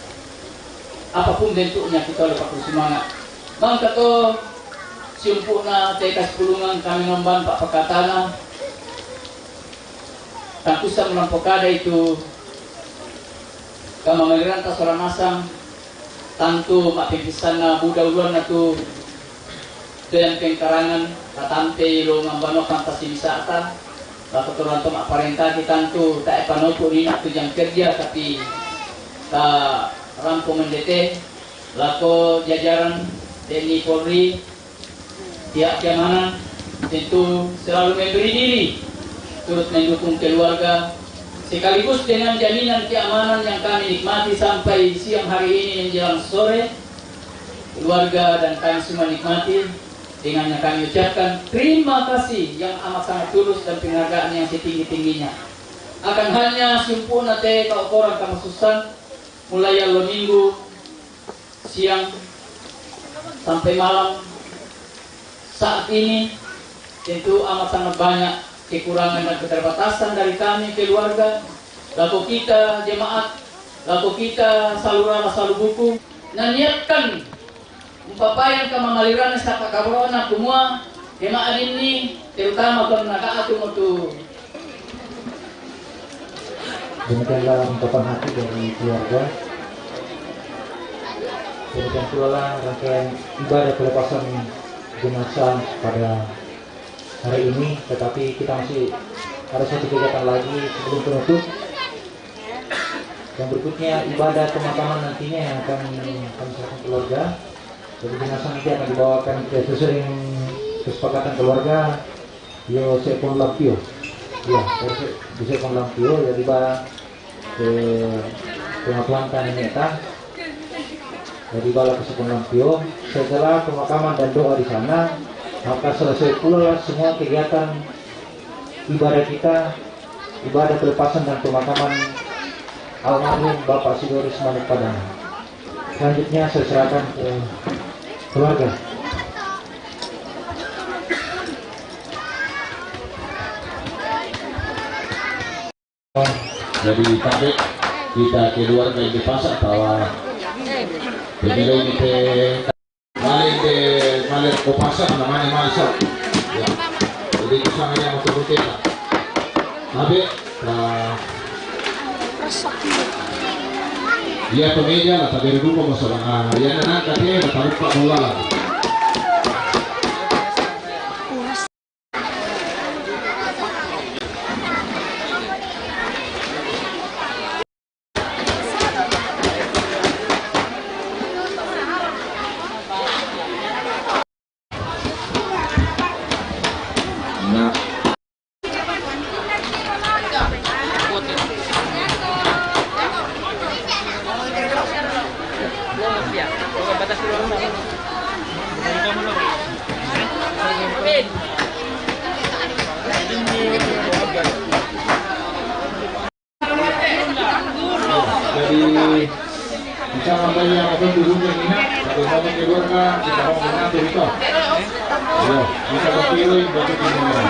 apapun bentuknya kita lepas bersemangat bang kato siumpuna tekas pulungan kami ngemban pak pakatana tangkusan melampokada itu kama meliran tasoran asang tantu mak pimpisan na buda uluan natu dengan pengkarangan tatante lo ngambano fantasi wisata keturunan tomak parenta kita tu tak panopo ni nak jam kerja tapi tak rampung mendete lako jajaran TNI Polri pihak keamanan tentu selalu memberi diri turut mendukung keluarga sekaligus dengan jaminan keamanan yang kami nikmati sampai siang hari ini menjelang sore keluarga dan kami semua nikmati. Dengannya kami ucapkan terima kasih yang amat sangat tulus dan penghargaan yang setinggi-tingginya. Akan hanya sempurna teh kau orang kamu susan mulai lo minggu siang sampai malam saat ini tentu amat sangat banyak kekurangan dan keterbatasan dari kami keluarga, laku kita jemaat, laku kita saluran salubuku, dan niatkan umpapayan kamamaliran sa pagkaroon kumua jemaat ini terutama kung nakaatong ito. Demikianlah ungkapan hati dari keluarga. Demikian pula rangkaian ibadah pelepasan jenazah pada hari ini, tetapi kita masih ada satu kegiatan lagi sebelum penutup. Yang berikutnya ibadah pemakaman nantinya yang akan kami serahkan keluarga. Jadi jenazah nanti akan dibawakan ke sesuai kesepakatan keluarga. Yo sepon lampio, ya, bisa sepon lampio. Jadi bah ke pemakaman Tanimeta. Jadi bala ke sepon lampio. Setelah pemakaman dan doa di sana, maka selesai pula semua kegiatan ibadah kita, ibadah pelepasan dan pemakaman almarhum Bapak Sidoris Manik Padang. Selanjutnya saya serahkan ke keluarga. Jadi kakek kita keluarga yang dipasak bahwa begitu kita malir kopasan namanya maisal. Ya. Jadi kesana yang untuk kita. Tapi dia pemeja lah, tapi dulu masalah. Dia nak katanya taruh pak bola lah. Jangan banyak apa dulunya ini. Kalau mau keluarga kita mau mengatur itu. Ya, kita berpilih bagi kita.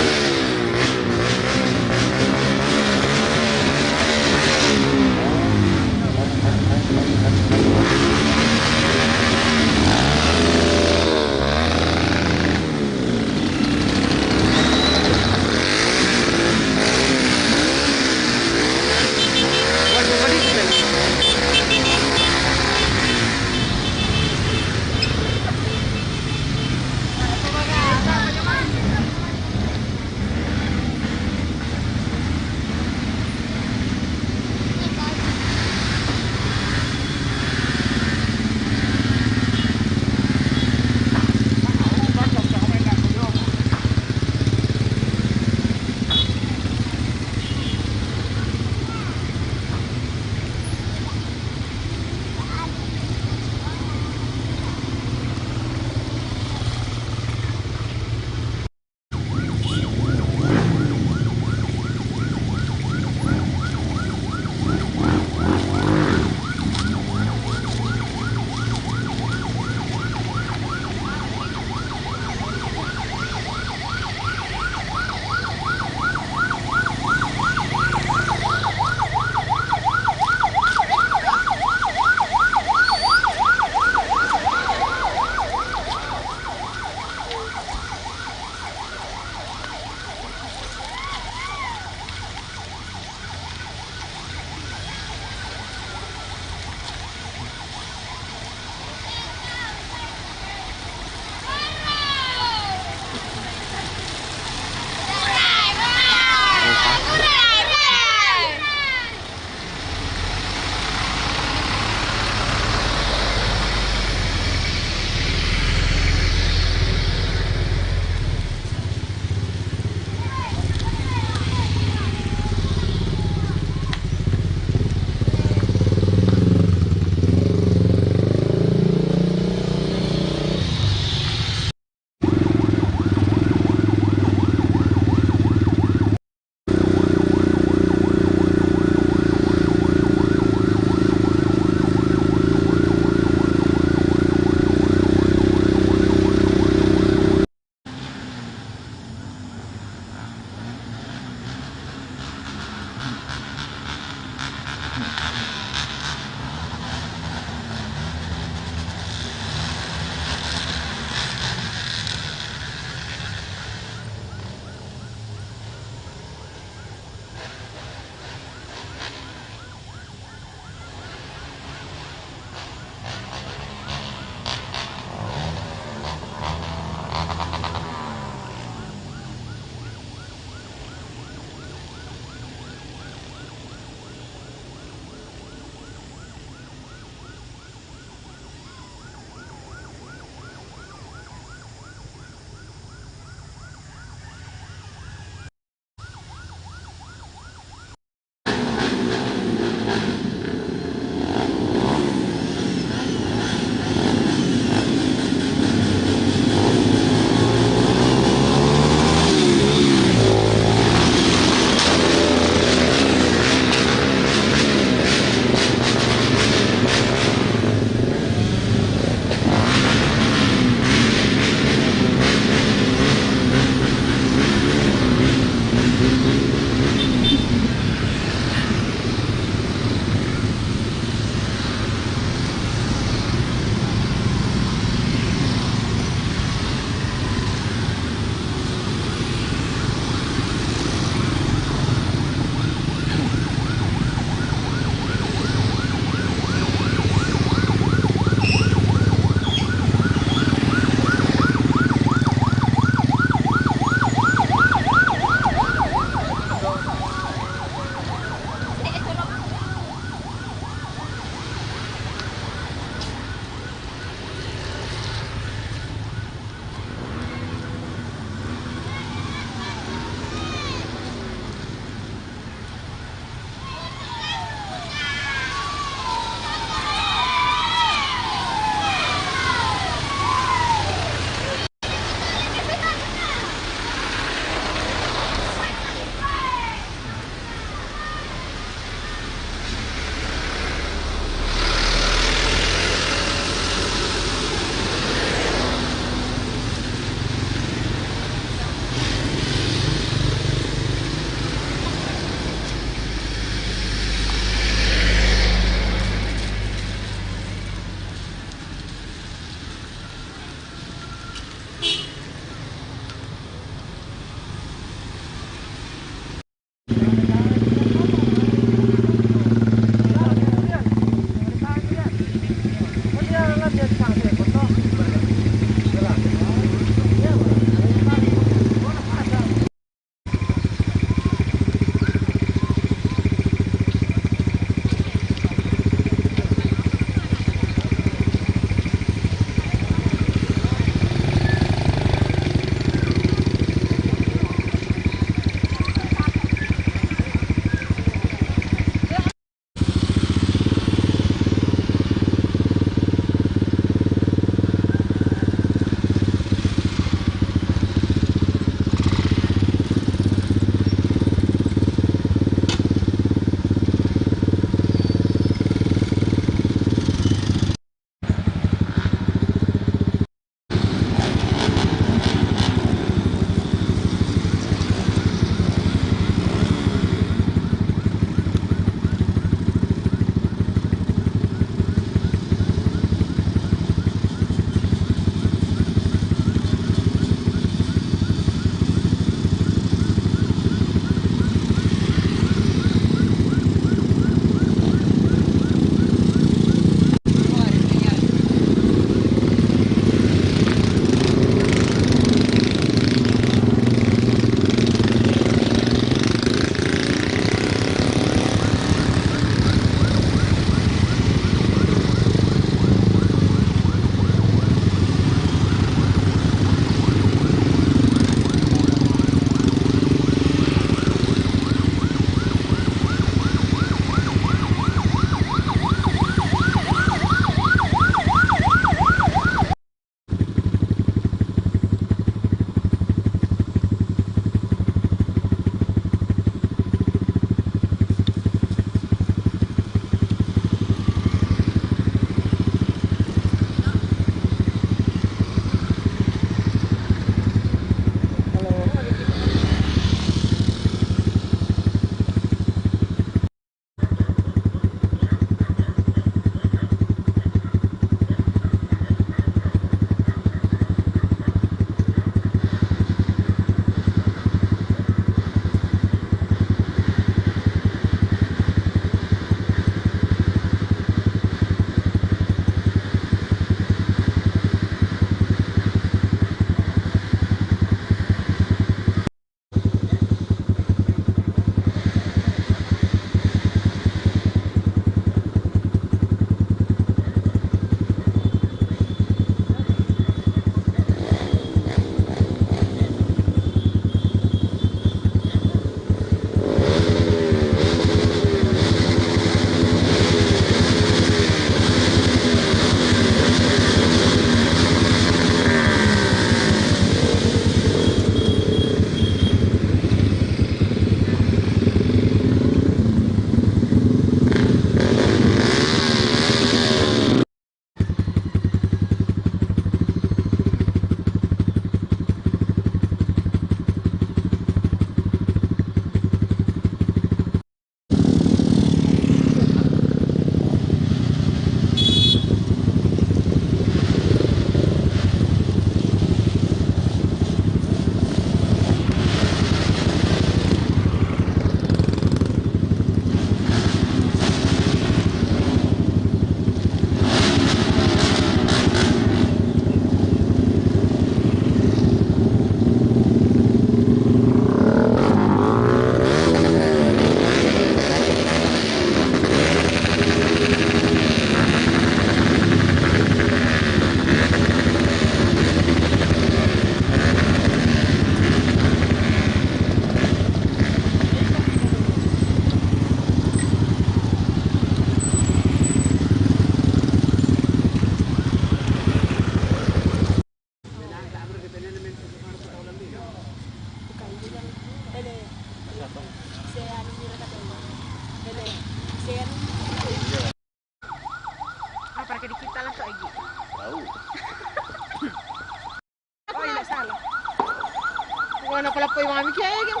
Wala pala po yung mami kaya yung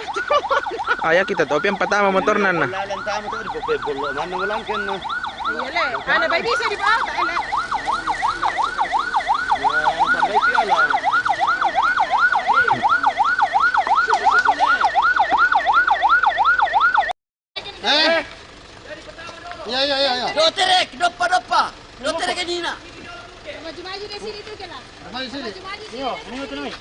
Ayah kita topi yang pertama motor nana. Lalan tamu tuh di bukit bulu mana ulang kan. Ayale, ana bay bisa di bawah tak ele. Sampai piala. Ya. Doterek, dopa. Doterek kanina. Maju-maju dari sini tuh lah. Maju sini. Maju-maju sini. Yo, ini tuh nih.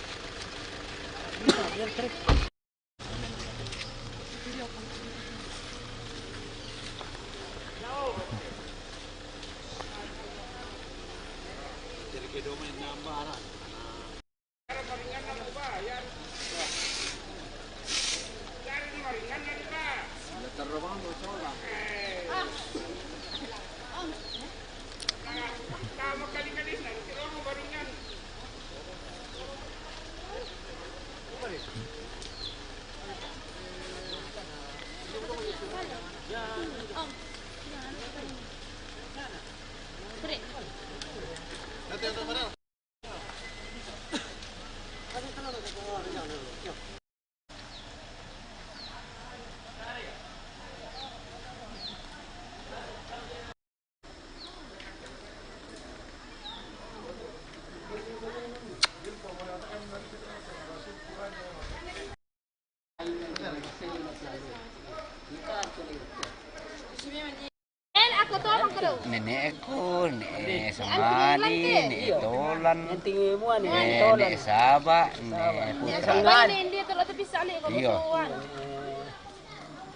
Aku tolong kau. Nenekku, nek Samadi, nek Tolan, nek Sabak, nek Putra. Dia terlalu tepi sana kau Iya.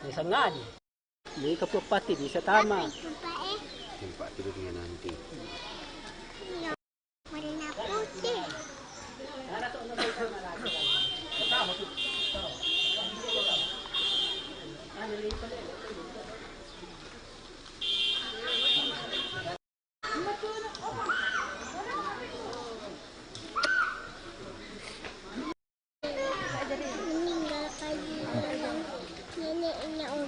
Ni Sangadi. Ni Kapupati di Satama. Tempat tidurnya nanti. Warna putih. Neneknya Om.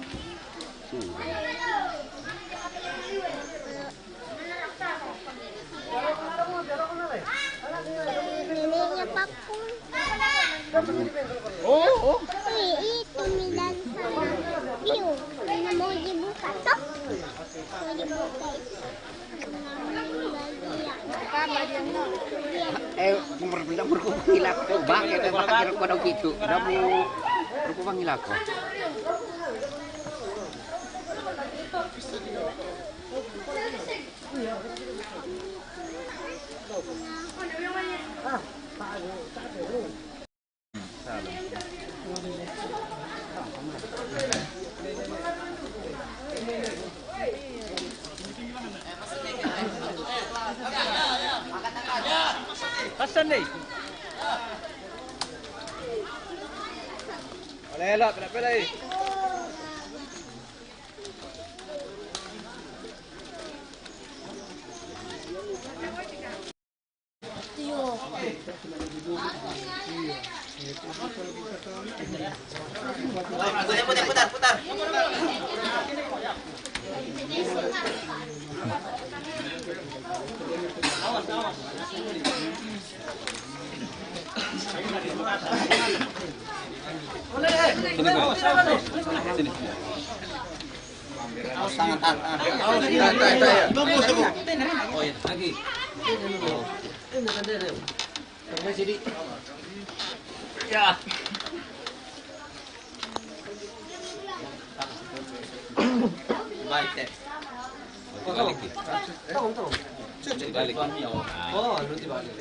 Neneknya Pakun. Oh. Itu Milan sama Piu. Mana mau dibuka toh? Mau dibuka. Berbeda berkumpul aku, bang, kita bakal kira gitu. Kamu berkumpul aku. Hasan ni. Oleh kenapa lagi? Putar. Ya. Baik deh. Balik. Balik. Oh, nanti balik.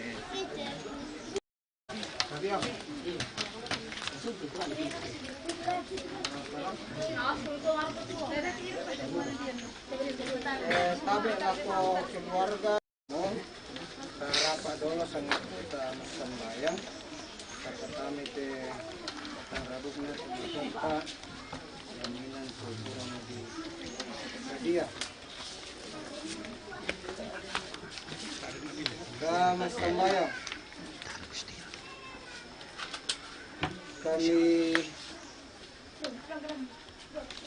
Tabi ako keluarga mo rapat dolo sangat kita sembahyang kata kami te tarabuknya sebuah jaminan kurang di media kami sembahyang kami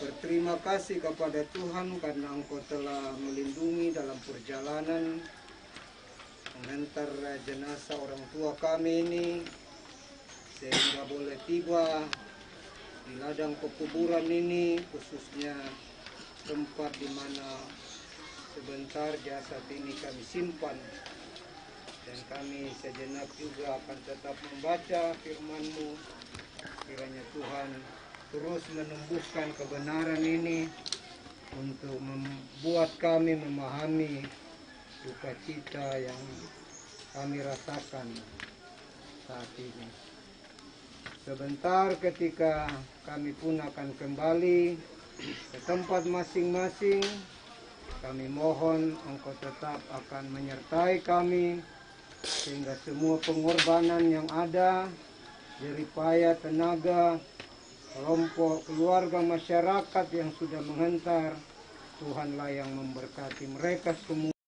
berterima kasih kepada Tuhan karena Engkau telah melindungi dalam perjalanan mengantar jenazah orang tua kami ini sehingga boleh tiba di ladang pekuburan ini, khususnya tempat di mana sebentar jasad ini kami simpan, dan kami sejenak juga akan tetap membaca firman-Mu. Kiranya Tuhan terus menumbuhkan kebenaran ini untuk membuat kami memahami duka cita yang kami rasakan saat ini. Sebentar ketika kami pun akan kembali ke tempat masing-masing, kami mohon Engkau tetap akan menyertai kami, sehingga semua pengorbanan yang ada, jeripaya tenaga, kelompok, keluarga, masyarakat yang sudah menghentar, Tuhanlah yang memberkati mereka semua.